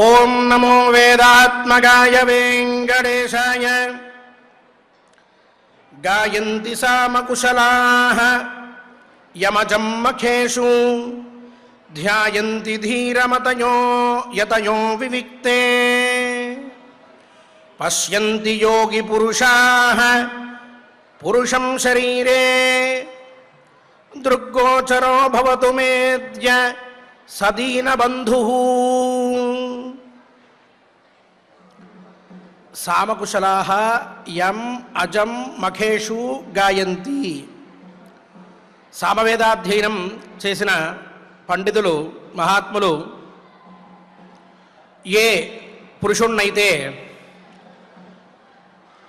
ఓం నమో వేదాత్మగాయ వెంకటేశాయ. గాయంతి సామకుశలాః యమజం మఖేషు ధ్యాయంతి ధీరమతయో యతయో వివిక్తే పశ్యంతి యోగి పురుషాః పురుషం శరీరే దృగ్గోచరో భవతు మేద్య సదీనబంధుః. సామకుశలాః యం అజం మఖేషు గాయంతి. సామవేదాధ్యయనం చేసిన పండితులు మహాత్ములు ఏ పురుషుణ్ణైతే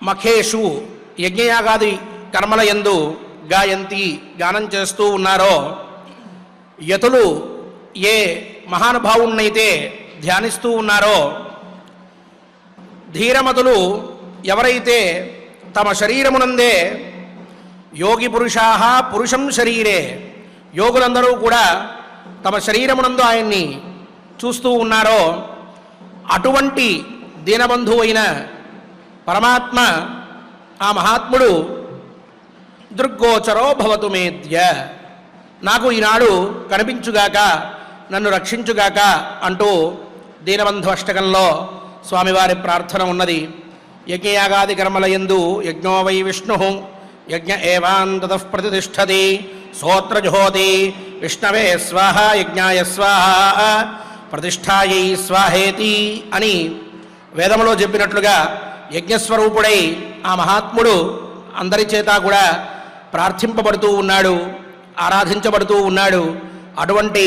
మఖేషు యజ్ఞయాగాది కర్మల యందు గాయంతి గానం చేస్తూ ఉన్నారో, యతులు ఏ మహానుభావుణ్ణైతే ధ్యానిస్తూ ఉన్నారో, ధీరమతులు ఎవరైతే తమ శరీరమునందే యోగి పురుషాః పురుషం శరీరే, యోగులందరూ కూడా తమ శరీరమునందు ఆయన్ని చూస్తూ ఉన్నారో, అటువంటి దీనబంధువు అయిన పరమాత్మ ఆ మహాత్ముడు దృగ్గోచరో భవతు మేద్య, నాకు ఈనాడు కనిపించుగాక, నన్ను రక్షించుగాక అంటూ దీనబంధు అష్టకంలో స్వామివారి ప్రార్థన ఉన్నది. యజ్ఞయాగాది కర్మల యందు యజ్ఞో వై విష్ణు యజ్ఞ ఏవాంతతః ప్రతిష్టతి సోత్రజుహోతి విష్ణవే స్వాహ యజ్ఞాయ స్వాహ ప్రతిష్ఠాయై స్వాహేతి అని వేదములో చెప్పినట్లుగా యజ్ఞస్వరూపుడై ఆ మహాత్ముడు అందరి చేత కూడా ప్రార్థింపబడుతూ ఉన్నాడు, ఆరాధించబడుతూ ఉన్నాడు. అటువంటి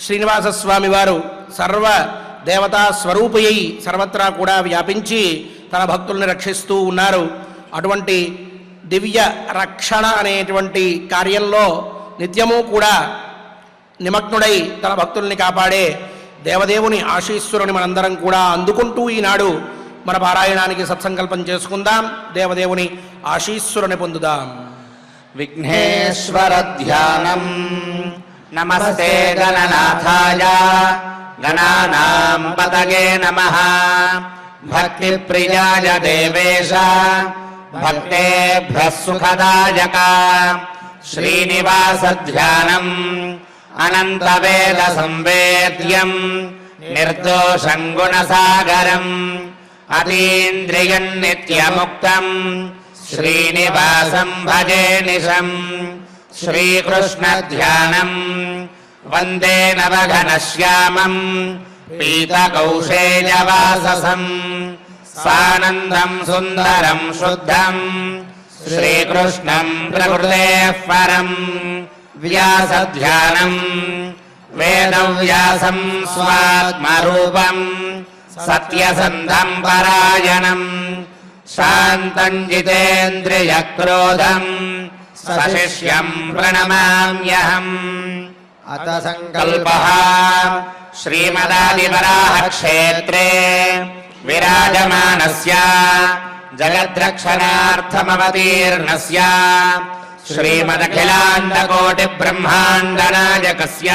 శ్రీనివాసస్వామి వారు సర్వ దేవతా స్వరూపయై సర్వత్రా కూడా వ్యాపించి తన భక్తుల్ని రక్షిస్తూ ఉన్నారు. అటువంటి దివ్య రక్షణ అనేటువంటి కార్యంలో నిత్యము కూడా నిమగ్నుడై తన భక్తుల్ని కాపాడే దేవదేవుని ఆశీస్సురుని మనందరం కూడా అందుకుంటూ ఈనాడు మన పారాయణానికి సత్సంకల్పం చేసుకుందాం, దేవదేవుని ఆశీస్సురుని పొందుదాం. విఘ్నేశ్వర ధ్యానం. నమస్తే గణనాథాయ గణానాం పతగే నమః. భక్తి ప్రియాయ దేవేశ భక్తేభ్యః సుఖదాయక. శ్రీనివాస ధ్యానం అనంత వేద సంవేద్యం నిర్దోషం గుణసాగరం అతీంద్రియం నిత్యముక్తం శ్రీనివాసం భజే నిశం. శ్రీకృష్ణ ధ్యానం వందే నవఘనశ్యామం పీతకౌశేయవాససం సానందం సుందరం శుద్ధం శ్రీకృష్ణం ప్రకృతేః పరం. వ్యాసధ్యానం వేదవ్యాసం స్వాత్మరూపం సత్యసంధం పరాయణం శాంతం జితేంద్రియక్రోధం సశిష్యం ప్రణమామ్యహం. అత సంకల్పః శ్రీమదాదివరాహ క్షేత్రే విరాజమానస్య జగద్రక్షణార్థమవతీర్ణస్య శ్రీమదఖిలాండకోటి బ్రహ్మాండ నాయకస్య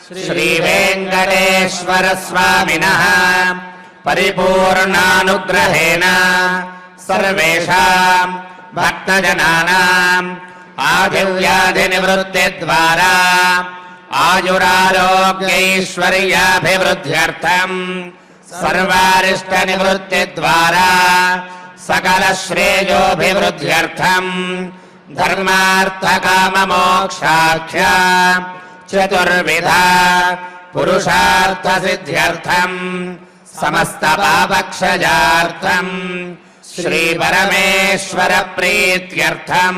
శ్రీ వెంకటేశ్వర స్వామినః పరిపూర్ణానుగ్రహేణ సర్వేషాం భక్తజనానాం ఆదివ్యాధి నివృత్తి ద్వారా ఆయురారోగ్యైశ్వర్యాభివృద్ధ్యర్థం సర్వారిష్ట నివృత్తి ద్వారా సకల శ్రేయోభివృద్ధ్యర్థం ధర్మార్థ కామ మోక్షాఖ్య చతుర్విధ పురుషార్థ సిద్ధ్యర్థం సమస్త పాపక్షయార్థం శ్రీ పరమేశ్వర ప్రీత్యర్థం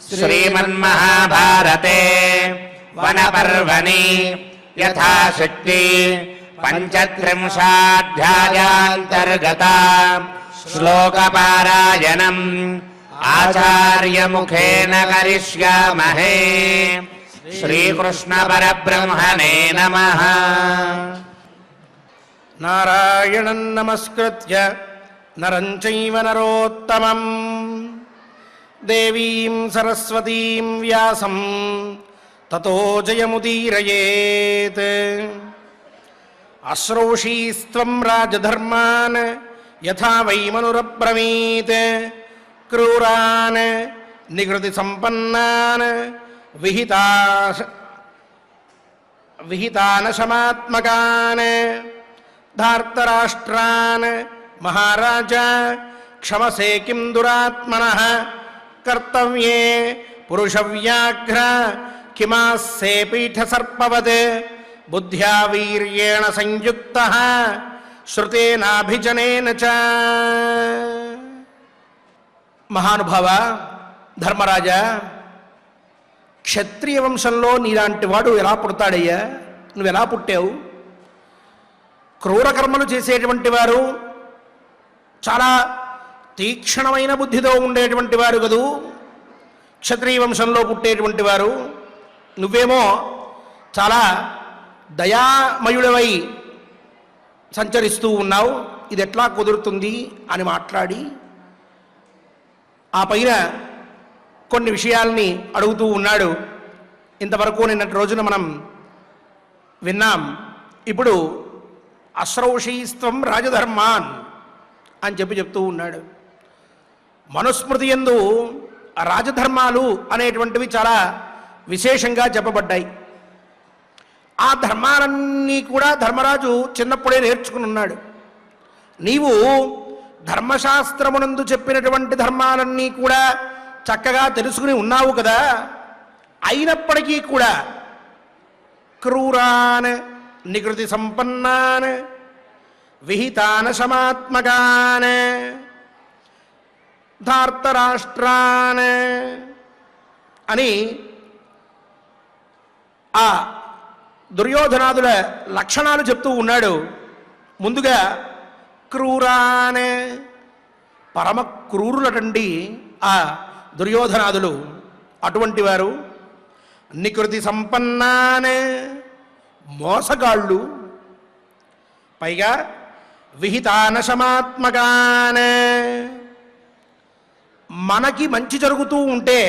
శ్రీమన్మహాభారతే వనపర్వణి యథాశక్తి పంచత్రింశాధ్యాయాంతర్గత శ్లోకపారాయణం ఆచార్యముఖేన కరిష్యామహే. శ్రీకృష్ణ పరబ్రహ్మణే నమః. నారాయణం నమస్కృత్య నరం చైవ నరోత్తమం దేవీం సరస్వతీం వ్యాసం తతో జయముదీరయేత్. అశ్రౌషీస్త్వం రాజధర్మాన్ యథా వై మనురబ్రవీత్ క్రూరాన్ నిగృతి సంపన్నాన్ విహితానశమాత్మకాన్ ధార్తరాష్ట్రాన్ మహారాజా క్షమసే కిం దురాత్మనః కర్తవ్యే పురుషవ్యాఘ్ర కిమాస్సే పీఠసర్పవత్ బుద్ధ్యా వీర్యేణ సంయుక్తః శ్రుతేనాభిజనేన చ. మహానుభావ ధర్మరాజా, క్షత్రియ వంశంలో నీలాంటి వాడు ఎలా పుడతాడయ్యా? నువ్వెలా పుట్టావు? క్రూరకర్మలు చేసేటువంటి వారు, చాలా తీక్షణమైన బుద్ధితో ఉండేటువంటి వారు కదూ క్షత్రియ వంశంలో పుట్టేటువంటి వారు. నువ్వేమో చాలా దయామయుడవై సంచరిస్తూ ఉన్నావు. ఇది ఎట్లా కుదురుతుంది అని మాట్లాడి ఆ పైన కొన్ని విషయాల్ని అడుగుతూ ఉన్నాడు. ఇంతవరకు నిన్నటి రోజున మనం విన్నాం. ఇప్పుడు అశ్రౌషీస్త్వం రాజధర్మాన్ అని చెప్తూ ఉన్నాడు. మనుస్మృతి యందు రాజధర్మాలు అనేటువంటివి చాలా విశేషంగా చెప్పబడ్డాయి. ఆ ధర్మాలన్నీ కూడా ధర్మరాజు చిన్నప్పుడే నేర్చుకుని ఉన్నాడు. నీవు ధర్మశాస్త్రమునందు చెప్పినటువంటి ధర్మాలన్నీ కూడా చక్కగా తెలుసుకుని ఉన్నావు కదా. అయినప్పటికీ కూడా క్రూరాన్ నికృతి సంపన్నాన్ విహితానశమాత్మకాన్ ధార్తరాష్ట్రాన్ అని ఆ దుర్యోధనాదుల లక్షణాలు చెప్తూ ఉన్నాడు. ముందుగా క్రూరాన్, పరమ క్రూరులటండి ఆ దుర్యోధనాదులు, అటువంటి వారు. నికృతి సంపన్నాన్, మోసగాళ్ళు. పైగా విహితానశమాత్మకాన్, మనకి మంచి జరుగుతూ ఉంటే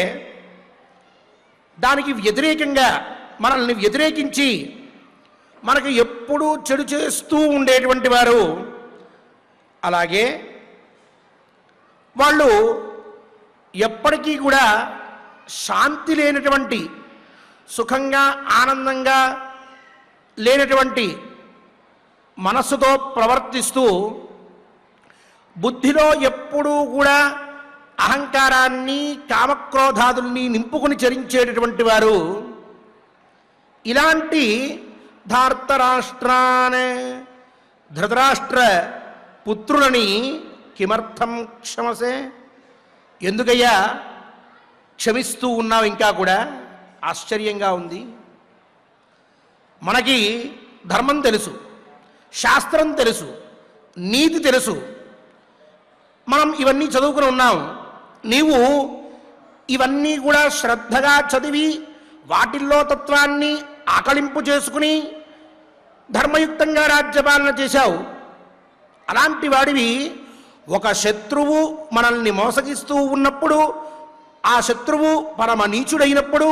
దానికి వ్యతిరేకంగా మనల్ని వ్యతిరేకించి మనకి ఎప్పుడూ చెడు చేస్తూ ఉండేటువంటి వారు. అలాగే వాళ్ళు ఎప్పటికీ కూడా శాంతి లేనటువంటి, సుఖంగా ఆనందంగా లేనటువంటి మనస్సుతో ప్రవర్తిస్తూ బుద్ధిలో ఎప్పుడూ కూడా అహంకారాన్ని కామక్రోధాదుల్ని నింపుకుని చరించేటటువంటి వారు. ఇలాంటి ధార్తరాష్ట్రాన్, ధృతరాష్ట్ర పుత్రులని కిమర్థం క్షమసే, ఎందుకయ్యా క్షమిస్తూ ఉన్నావు ఇంకా కూడా? ఆశ్చర్యంగా ఉంది. మనకి ధర్మం తెలుసు, శాస్త్రం తెలుసు, నీతి తెలుసు, మనం ఇవన్నీ చదువుకుని ఉన్నాం. నీవు ఇవన్నీ కూడా శ్రద్ధగా చదివి వాటిల్లో తత్వాన్ని ఆకలింపు చేసుకుని ధర్మయుక్తంగా రాజ్యపాలన చేశావు. అలాంటి వాడివి ఒక శత్రువు మనల్ని మోసగిస్తూ ఉన్నప్పుడు, ఆ శత్రువు పరమ నీచుడైనప్పుడు,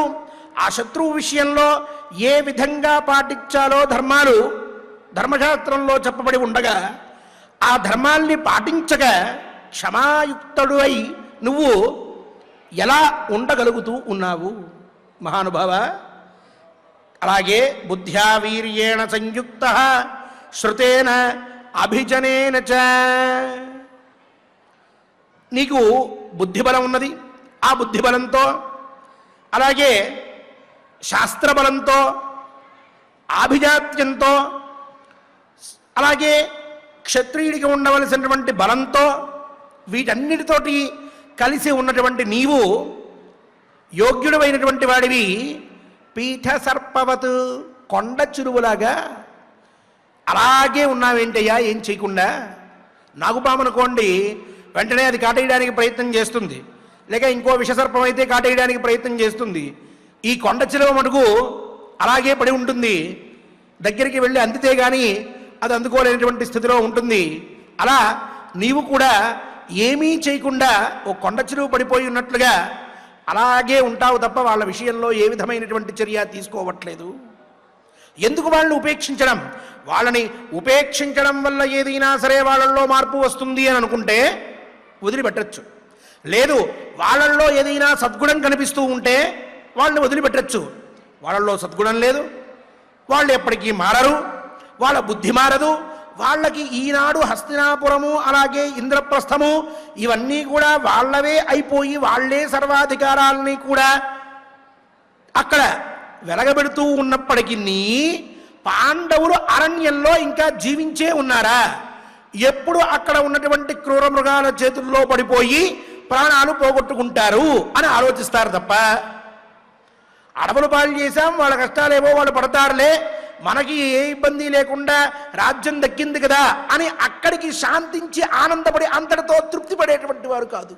ఆ శత్రువు విషయంలో ఏ విధంగా పాటించాలో ధర్మాలు ధర్మశాస్త్రంలో చెప్పబడి ఉండగా ఆ ధర్మాల్ని పాటించక క్షమాయుక్తుడు అయి నువ్వు ఎలా ఉండగలుగుతూ ఉన్నావు మహానుభావ? అలాగే బుద్ధ్యా వీర్యేణ సంయుక్తః శ్రుతేన అభిజనేన చ, నీకు బుద్ధిబలం ఉన్నది. ఆ బుద్ధిబలంతో, అలాగే శాస్త్రబలంతో, ఆభిజాత్యంతో, అలాగే క్షత్రియుడికి ఉండవలసినటువంటి బలంతో, వీటన్నిటితోటి కలిసి ఉన్నటువంటి నీవు యోగ్యుడమైనటువంటి వాడివి. పీఠ సర్పవత్, కొండ చిరువులాగా అలాగే ఉన్నావేంటయ్యా ఏం చేయకుండా? నాగుపామనుకోండి, వెంటనే అది కాటేయడానికి ప్రయత్నం చేస్తుంది, లేక ఇంకో విషసర్పం అయితే కాటేయడానికి ప్రయత్నం చేస్తుంది. ఈ కొండ చిలువ మటుకు అలాగే పడి ఉంటుంది, దగ్గరికి వెళ్ళి అందితే కానీ అది అందుకోలేనటువంటి స్థితిలో ఉంటుంది. అలా నీవు కూడా ఏమీ చేయకుండా ఓ కొండ చిలువ పడిపోయి ఉన్నట్లుగా అలాగే ఉంటావు తప్ప వాళ్ళ విషయంలో ఏ విధమైనటువంటి చర్య తీసుకోవట్లేదు. ఎందుకు వాళ్ళని ఉపేక్షించడం? వాళ్ళని ఉపేక్షించడం వల్ల ఏదైనా సరే వాళ్ళల్లో మార్పు వస్తుంది అని అనుకుంటే వదిలిపెట్టచ్చు. లేదు, వాళ్ళల్లో ఏదైనా సద్గుణం కనిపిస్తూ ఉంటే వాళ్ళని వదిలిపెట్టచ్చు. వాళ్ళల్లో సద్గుణం లేదు, వాళ్ళు ఎప్పటికీ మారరు, వాళ్ళ బుద్ధి మారదు. వాళ్ళకి ఈనాడు హస్తినాపురము అలాగే ఇంద్రప్రస్థము ఇవన్నీ కూడా వాళ్ళవే అయిపోయి వాళ్లే సర్వాధికారాలని కూడా అక్కడ వెలగబెడుతూ ఉన్నప్పటికీ పాండవులు అరణ్యంలో ఇంకా జీవించే ఉన్నారా? ఎప్పుడు అక్కడ ఉన్నటువంటి క్రూర మృగాల చేతుల్లో పడిపోయి ప్రాణాలు పోగొట్టుకుంటారు అని ఆలోచిస్తారు తప్ప, అడవులు పాలు చేశాం, వాళ్ళ కష్టాలేవో వాళ్ళు పడతారులే, మనకి ఏ ఇబ్బంది లేకుండా రాజ్యం దక్కింది కదా అని అక్కడికి శాంతించి ఆనందపడి అంతటితో తృప్తి పడేటువంటి వారు కాదు.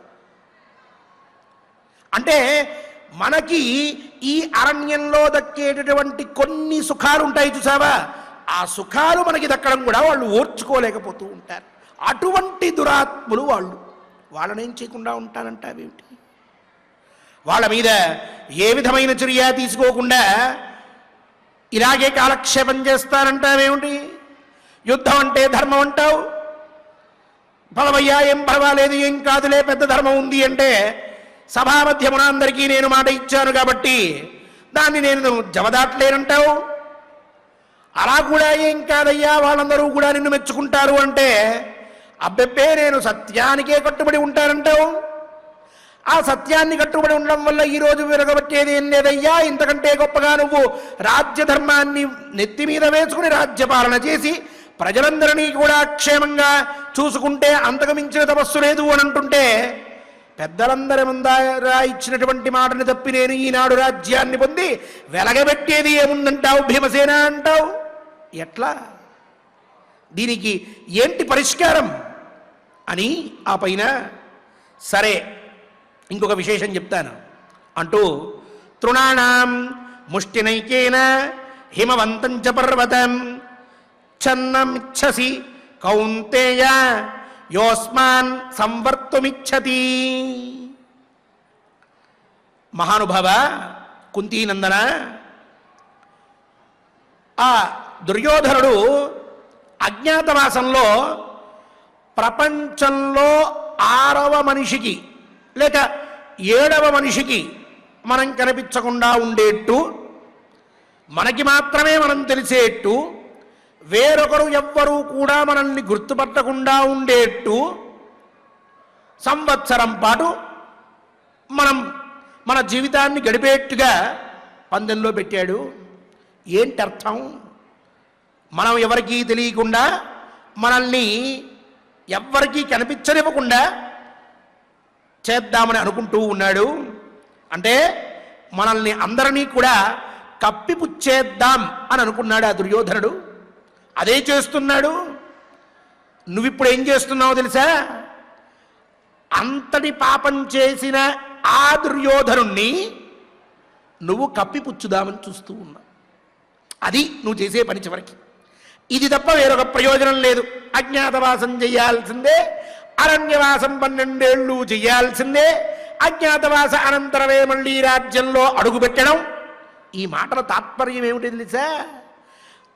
అంటే మనకి ఈ అరణ్యంలో దక్కేటటువంటి కొన్ని సుఖాలు ఉంటాయి చూసావా, ఆ సుఖాలు మనకి దక్కడం కూడా వాళ్ళు ఓర్చుకోలేకపోతూ ఉంటారు. అటువంటి దురాత్ములు వాళ్ళు. వాళ్ళనేం చేయకుండా ఉంటానంటావేమిటి? వాళ్ళ మీద ఏ విధమైన చర్య తీసుకోకుండా ఇలాగే కాలక్షేపం చేస్తానంటావేమిటి? యుద్ధం అంటే ధర్మం అంటావు, పదవయ్యా ఏం పర్వాలేదు, ఏం కాదులే, పెద్ద ధర్మం ఉంది అంటే సభామధ్యమున అందరికీ నేను మాట ఇచ్చాను కాబట్టి దాన్ని నేను జవదాట్లేనంటావు. అలా కూడా ఏం కాదయ్యా, వాళ్ళందరూ కూడా నిన్ను మెచ్చుకుంటారు అంటే అబ్బెబ్బే నేను సత్యానికే కట్టుబడి ఉంటానంటావు. ఆ సత్యాన్ని కట్టుబడి ఉండడం వల్ల ఈరోజు విరగబట్టేది ఏం లేదయ్యా, ఇంతకంటే గొప్పగా నువ్వు రాజ్యధర్మాన్ని నెత్తి మీద వేసుకుని రాజ్యపాలన చేసి ప్రజలందరినీ కూడా క్షేమంగా చూసుకుంటే అంతకు మించిన తపస్సు లేదు అని అంటుంటే, పెద్దలందరి ముందర ఇచ్చినటువంటి మాటని తప్పి నేను ఈనాడు రాజ్యాన్ని పొంది వెలగబెట్టేది ఏముందంటావు భీమసేన అంటావు. ఎట్లా? దీనికి ఏంటి పరిష్కారం అని ఆ పైన సరే ఇంకొక విశేషం చెప్తాను అంటూ, తృణానాం ముష్టినైకేన హిమవంతం చ పర్వతం ఛన్నమిచ్చసి కౌంతేయ యోస్మాన్ సంవర్తుమిచ్చతి. మహానుభావ కుంతీనందన, ఆ దుర్యోధనుడు అజ్ఞాతవాసంలో ప్రపంచంలో 6వ మనిషికి లేక 7వ మనిషికి మనం కనిపించకుండా ఉండేట్టు, మనకి మాత్రమే మనం తెలిసేట్టు, వేరొకరు ఎవ్వరూ కూడా మనల్ని గుర్తుపట్టకుండా ఉండేట్టు సంవత్సరం పాటు మనం మన జీవితాన్ని గడిపేట్టుగా పందెంలో పెట్టాడు. ఏంటి అర్థం? మనం ఎవరికీ తెలియకుండా, మనల్ని ఎవ్వరికీ కనిపించనివ్వకుండా చేద్దామని అనుకుంటూ ఉన్నాడు. అంటే మనల్ని అందరినీ కూడా కప్పిపుచ్చేద్దాం అని అనుకున్నాడు ఆ దుర్యోధనుడు. అదే చేస్తున్నాడు. నువ్విప్పుడు ఏం చేస్తున్నావో తెలుసా? అంతటి పాపం చేసిన ఆ దుర్యోధనుణ్ణి నువ్వు కప్పిపుచ్చుదామని చూస్తూ ఉన్నావు. అది నువ్వు చేసే పని చివరికి. ఇది తప్ప వేరొక ప్రయోజనం లేదు. అజ్ఞాతవాసం చేయాల్సిందే, అరణ్యవాసం 12 ఏళ్ళు చేయాల్సిందే, అజ్ఞాతవాస అనంతరమే మళ్ళీ రాజ్యంలో అడుగుపెట్టడం. ఈ మాటల తాత్పర్యం ఏమిటి తెలుసా?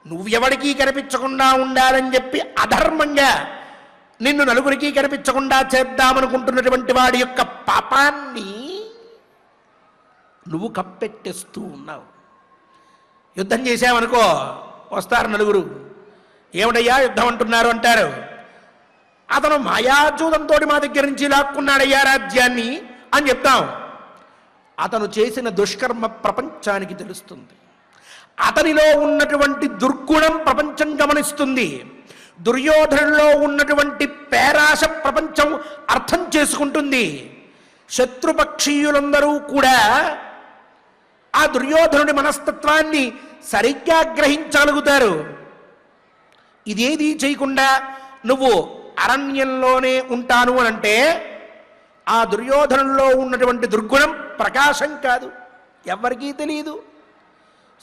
నువ్వెవడికి కనిపించకుండా ఉండాలని చెప్పి అధర్మంగా నిన్ను నలుగురికి కనిపించకుండా చేద్దామనుకుంటున్నటువంటి వాడి యొక్క పాపాన్ని నువ్వు కప్పెట్టేస్తూ ఉన్నావు. యుద్ధం చేశావనుకో, వస్తారు నలుగురు, ఏమిటయ్యా యుద్ధం అంటున్నారు అంటారు. అతను మాయాచూదంతో మా దగ్గర నుంచి లాక్కున్నాడయ్యా రాజ్యాన్ని అని చెప్తాం. అతను చేసిన దుష్కర్మ ప్రపంచానికి తెలుస్తుంది. అతనిలో ఉన్నటువంటి దుర్గుణం ప్రపంచం గమనిస్తుంది. దుర్యోధనులో ఉన్నటువంటి పేరాశ ప్రపంచం అర్థం చేసుకుంటుంది. శత్రుపక్షీయులందరూ కూడా ఆ దుర్యోధనుడి మనస్తత్వాన్ని సరిగ్గా గ్రహించగలుగుతారు. ఇదేది చేయకుండా నువ్వు అరణ్యంలోనే ఉంటాను అనంటే ఆ దుర్యోధనుల్లో ఉన్నటువంటి దుర్గుణం ప్రకాశం కాదు, ఎవ్వరికీ తెలియదు.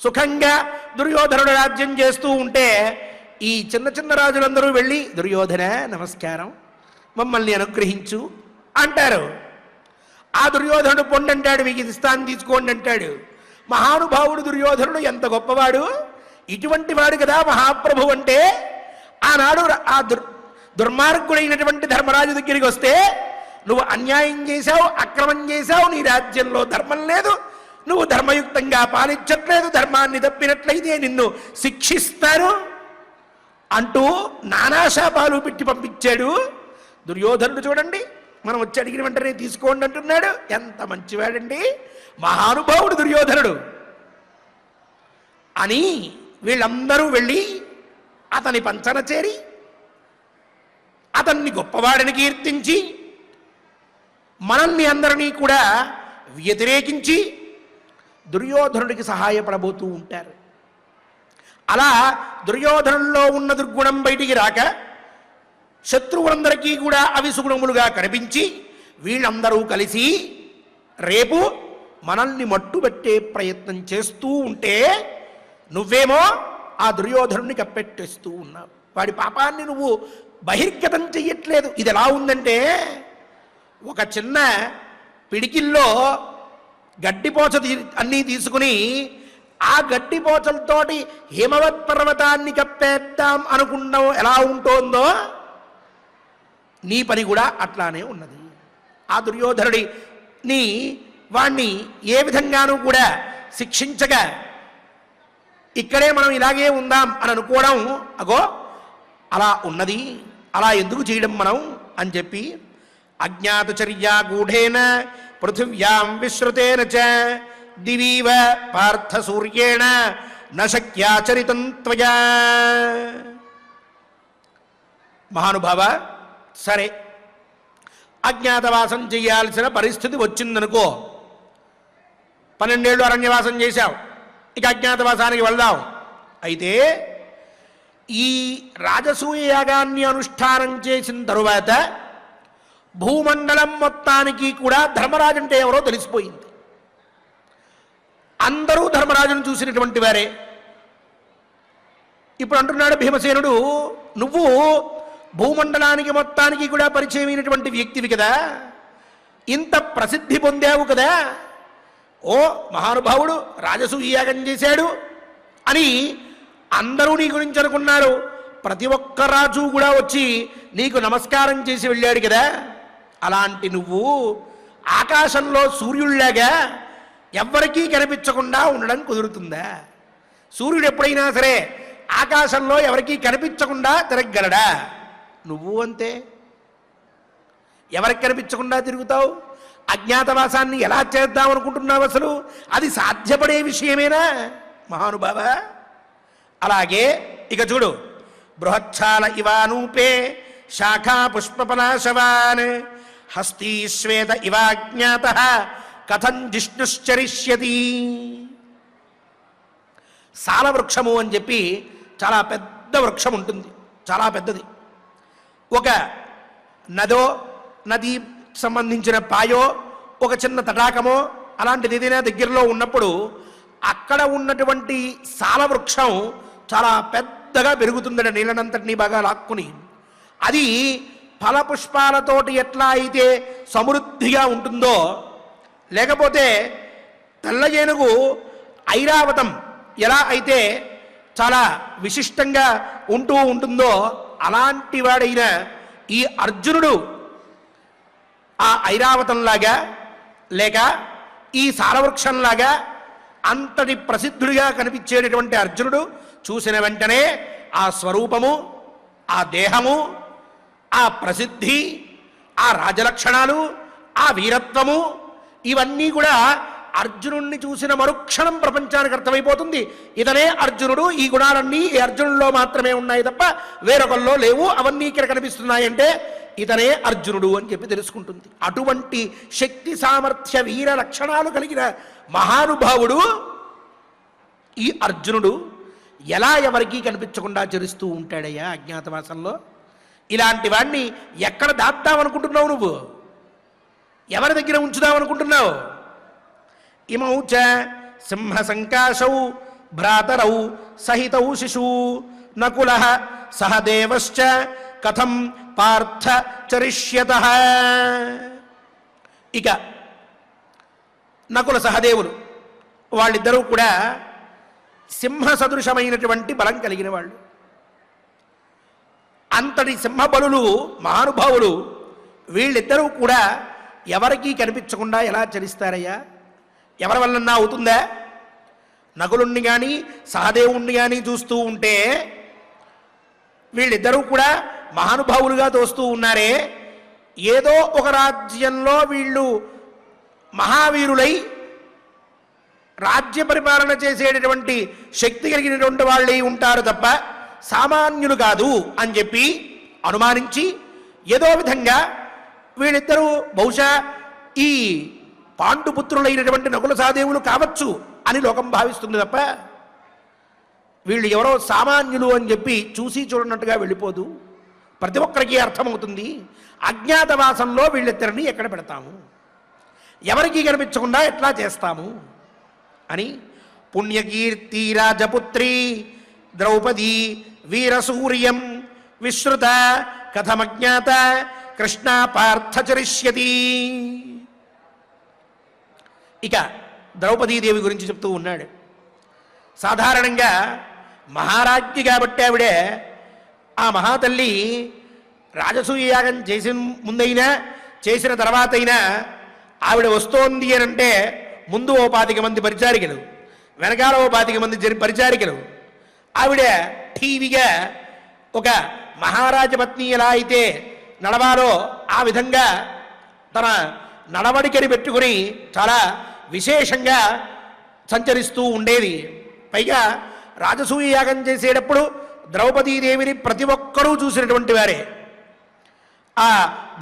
సుఖంగా దుర్యోధనుడు రాజ్యం చేస్తూ ఉంటే ఈ చిన్న చిన్న రాజులందరూ వెళ్ళి, దుర్యోధన నమస్కారం, మమ్మల్ని అనుగ్రహించు అంటారు. ఆ దుర్యోధనుడు పొండంటాడు, మీకు ఇది ఇస్తాను తీసుకోండి అంటాడు. మహానుభావుడు దుర్యోధనుడు ఎంత గొప్పవాడు, ఇటువంటి వాడు కదా మహాప్రభు అంటే. ఆనాడు ఆ దుర్మార్గుడైనటువంటి ధర్మరాజు దగ్గరికి వస్తే, నువ్వు అన్యాయం చేశావు, అక్రమం చేశావు, నీ రాజ్యంలో ధర్మం లేదు, నువ్వు ధర్మయుక్తంగా పాలించట్లేదు, ధర్మాన్ని తప్పినట్లయితే నిన్ను శిక్షిస్తారు అంటూ నానాశాపాలు పెట్టి పంపించాడు. దుర్యోధనుడు చూడండి, మనం వచ్చి అడిగిన వెంటనే తీసుకోండి అంటున్నాడు. ఎంత మంచివాడండి, మహానుభావుడు దుర్యోధనుడు అని వీళ్ళందరూ వెళ్ళి అతని పంచన చేరి అతన్ని గొప్పవాడిని కీర్తించి మనల్ని అందరినీ కూడా వ్యతిరేకించి దుర్యోధనుడికి సహాయపడబోతూ ఉంటారు. అలా దుర్యోధనుల్లో ఉన్న దుర్గుణం బయటికి రాక శత్రువులందరికీ కూడా అవి సుగుణములుగా కనిపించి వీళ్ళందరూ కలిసి రేపు మనల్ని మట్టుబెట్టే ప్రయత్నం చేస్తూ ఉంటే నువ్వేమో ఆ దుర్యోధనుడిని కప్పెట్టేస్తూ ఉన్నావు. వాడి పాపాన్ని నువ్వు బహిర్గతం చెయ్యట్లేదు. ఇది ఎలా ఉందంటే, ఒక చిన్న పిడికిల్లో గడ్డిపోచ అన్నీ తీసుకుని ఆ గడ్డిపోచలతోటి హిమవత్ పర్వతాన్ని కప్పేద్దాం అనుకున్నాం ఎలా ఉంటోందో నీ పని కూడా అట్లానే ఉన్నది. ఆ దుర్యోధనుడిని వాణ్ణి ఏ విధంగానూ కూడా శిక్షించగా ఇక్కడే మనం ఇలాగే ఉందాం అని అనుకోవడం అగో అలా ఉన్నది. అలా ఎందుకు చేయడం మనం అని చెప్పి అజ్ఞాతచర్యా గూఢేన పృథివ్యాం విశ్రుతేన చ దివీవ పార్థ సూర్యేణ న శక్యాచరితం త్వయా. మహానుభావ, సరే అజ్ఞాతవాసం చేయాల్సిన పరిస్థితి వచ్చిందనుకో, 12 ఏళ్ళు అరణ్యవాసం చేశావు, ఇక అజ్ఞాతవాసానికి వెళ్దాం. అయితే ఈ రాజసూయ యాగాన్ని అనుష్ఠానం చేసిన తరువాత భూమండలం మొత్తానికి కూడా ధర్మరాజు అంటే ఎవరో తెలిసిపోయింది. అందరూ ధర్మరాజును చూసినటువంటి వారే. ఇప్పుడు అంటున్నాడు భీమసేనుడు, నువ్వు భూమండలానికి మొత్తానికి కూడా పరిచయమైనటువంటి వ్యక్తివి కదా, ఇంత ప్రసిద్ధి పొందావు కదా, ఓ మహానుభావుడు రాజసూయ యాగం చేశాడు అని అందరూ నీ గురించి అనుకున్నారు. ప్రతి ఒక్క రాజు కూడా వచ్చి నీకు నమస్కారం చేసి వెళ్ళాడు కదా. అలాంటి నువ్వు ఆకాశంలో సూర్యుడిలాగా ఎవ్వరికీ కనిపించకుండా ఉండడం కుదురుతుందా? సూర్యుడు ఎప్పుడైనా సరే ఆకాశంలో ఎవరికీ కనిపించకుండా తిరగలడా? నువ్వు అంతే, ఎవరికి కనిపించకుండా తిరుగుతావు. అజ్ఞాతవాసాన్ని ఎలా చేద్దాం అనుకుంటున్నావు? అసలు అది సాధ్యపడే విషయమేనా మహానుభావ? అలాగే ఇక చూడు, బృహచ్ఛాల ఇవానూపే శాఖా పుష్పపలాశవాన్ హస్తీశ్వేత ఇవాజ్ఞాత కథం జిష్ణుశ్చరిష్యతి. సాలవృక్షము అని చెప్పి చాలా పెద్ద వృక్షం ఉంటుంది, చాలా పెద్దది. ఒక నది సంబంధించిన పాయో ఒక చిన్న తటాకమో అలాంటిది ఏదైనా దగ్గరలో ఉన్నప్పుడు అక్కడ ఉన్నటువంటి సాలవృక్షం చాలా పెద్దగా పెరుగుతుందట, నీళ్ళనంతటినీ బాగా లాక్కుని. అది ఫలపుష్పాలతోటి ఎట్లా అయితే సమృద్ధిగా ఉంటుందో, లేకపోతే తెల్ల ఏనుగు ఐరావతం ఎలా అయితే చాలా విశిష్టంగా ఉంటుందో, అలాంటి వాడైన ఈ అర్జునుడు ఆ ఐరావతంలాగా లేక ఈ సారవృక్షంలాగా అంతటి ప్రసిద్ధుడిగా కనిపించేటటువంటి అర్జునుడు చూసిన వెంటనే ఆ స్వరూపము, ఆ దేహము, ఆ ప్రసిద్ధి, ఆ రాజలక్షణాలు, ఆ వీరత్వము, ఇవన్నీ కూడా అర్జునుడిని చూసిన మరుక్షణం ప్రపంచానికి అర్థమైపోతుంది. ఇతనే అర్జునుడు, ఈ గుణాలన్నీ ఈ అర్జునుల్లో మాత్రమే ఉన్నాయి తప్ప వేరొకల్లో లేవు, అవన్నీ ఇక్కడ కనిపిస్తున్నాయంటే ఇతనే అర్జునుడు అని చెప్పి తెలుసుకుంటుంది. అటువంటి శక్తి సామర్థ్య వీర లక్షణాలు కలిగిన మహానుభావుడు ఈ అర్జునుడు ఎలా ఎవరికీ కనిపించకుండా చరిస్తూ ఉంటాడయ్యా అజ్ఞాతవాసంలో. ఇలాంటి వాడిని ఎక్కడ దాద్దామనుకుంటున్నావు నువ్వు? ఎవరి దగ్గర ఉంచుదామనుకుంటున్నావు? ఇమౌ చ సింహ సంకాశౌ భ్రాతరౌ సహితౌ శిశు నకులః సహదేవశ్చ కథం పార్థ చరిష్యతః. ఇక నకుల సహదేవులు వాళ్ళిద్దరూ కూడా సింహ సదృశమైనటువంటి బలం కలిగిన వాళ్ళు. అంతటి సింహబలులు మహానుభావులు వీళ్ళిద్దరూ కూడా ఎవరికీ కనిపించకుండా ఎలా చలిస్తారయ్యా? ఎవరి వల్లన్నా అవుతుందా? నకులుణ్ణి కానీ సహదేవుణ్ణి కానీ చూస్తూ ఉంటే వీళ్ళిద్దరూ కూడా మహానుభావులుగా తోస్తూ ఉన్నారే, ఏదో ఒక రాజ్యంలో వీళ్ళు మహావీరులై రాజ్య పరిపాలన చేసేటటువంటి శక్తి కలిగినటువంటి వాళ్ళే ఉంటారు తప్ప సామాన్యులు కాదు అని చెప్పి అనుమానించి ఏదో విధంగా వీళ్ళిద్దరూ బహుశా ఈ పాండుపుత్రులైనటువంటి నకుల సహదేవులు కావచ్చు అని లోకం భావిస్తుంది తప్ప వీళ్ళు ఎవరో సామాన్యులు అని చెప్పి చూసి చూడనట్టుగా వెళ్ళిపోదు. ప్రతి ఒక్కరికి అర్థమవుతుంది అజ్ఞాతవాసంలో వీళ్ళిద్దరిని ఎక్కడ పెడతాము, ఎవరికి కనిపించకుండా ఎట్లా చేస్తాము అని. పుణ్యకీర్తి రాజపుత్రి ద్రౌపది వీరసూర్యం విశ్రుత కథమజ్ఞాత కృష్ణ పార్థచరిష్యతి. ఇక ద్రౌపదీదేవి గురించి చెప్తూ ఉన్నాడు. సాధారణంగా మహారాజ్ఞి కాబట్టి ఆవిడే, ఆ మహాతల్లి రాజసూయ యాగం చేసిన ముందైనా చేసిన తర్వాత అయినా ఆవిడ వస్తోంది అని అంటే ముందు ఓ 25 మంది పరిచారికలు, వెనకాల ఓ 25 మంది పరిచారికలు. ఆవిడ టీవీగా ఒక మహారాజపత్ని ఎలా అయితే నడవాలో ఆ విధంగా తన నడవడికని పెట్టుకుని చాలా విశేషంగా సంచరిస్తూ ఉండేది. పైగా రాజసూయ యాగం చేసేటప్పుడు ద్రౌపదీదేవిని ప్రతి ఒక్కరూ చూసినటువంటి వారే. ఆ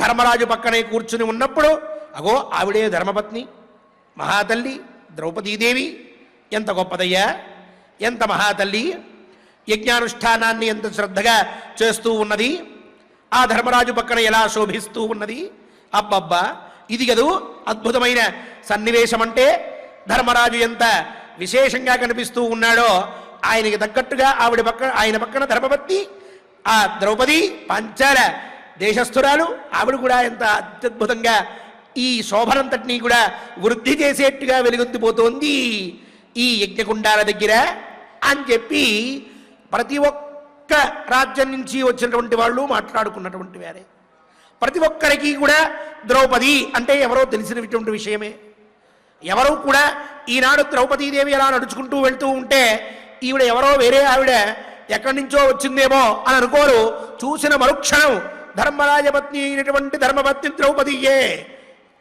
ధర్మరాజు పక్కనే కూర్చుని ఉన్నప్పుడు అగో ఆవిడే ధర్మపత్ని మహాతల్లి ద్రౌపదీదేవి, ఎంత గొప్పదయ్యా, ఎంత మహాతల్లి, యజ్ఞానుష్ఠానాన్ని ఎంత శ్రద్ధగా చేస్తూ ఉన్నది, ఆ ధర్మరాజు పక్కన ఎలా శోభిస్తూ ఉన్నది. అబ్బబ్బా, ఇది కదూ అద్భుతమైన సన్నివేశం అంటే. ధర్మరాజు ఎంత విశేషంగా కనిపిస్తూ ఉన్నాడో ఆయనకి తగ్గట్టుగా ఆయన పక్కన ధర్మపత్ని ఆ ద్రౌపది పంచాల దేశస్థురాలు, ఆవిడ కూడా ఎంత అత్యద్భుతంగా ఈ శోభనంతటినీ కూడా వృద్ధి చేసేట్టుగా వెలుగొందిపోతోంది ఈ యజ్ఞకుండాల దగ్గర అని చెప్పి ప్రతి ఒక్క రాజ్యం నుంచి వచ్చినటువంటి వాళ్ళు మాట్లాడుకున్నటువంటి వారే. ప్రతి ఒక్కరికి కూడా ద్రౌపది అంటే ఎవరో తెలిసినటువంటి విషయమే. ఎవరూ కూడా ఈనాడు ద్రౌపదీదేవి ఎలా నడుచుకుంటూ వెళ్తూ ఉంటే ఈవిడ ఎవరో వేరే ఆవిడ ఎక్కడి నుంచో వచ్చిందేమో అని అనుకోరు. చూసిన మరుక్షణం ధర్మరాజపత్ని అయినటువంటి ధర్మపత్ని ద్రౌపదియే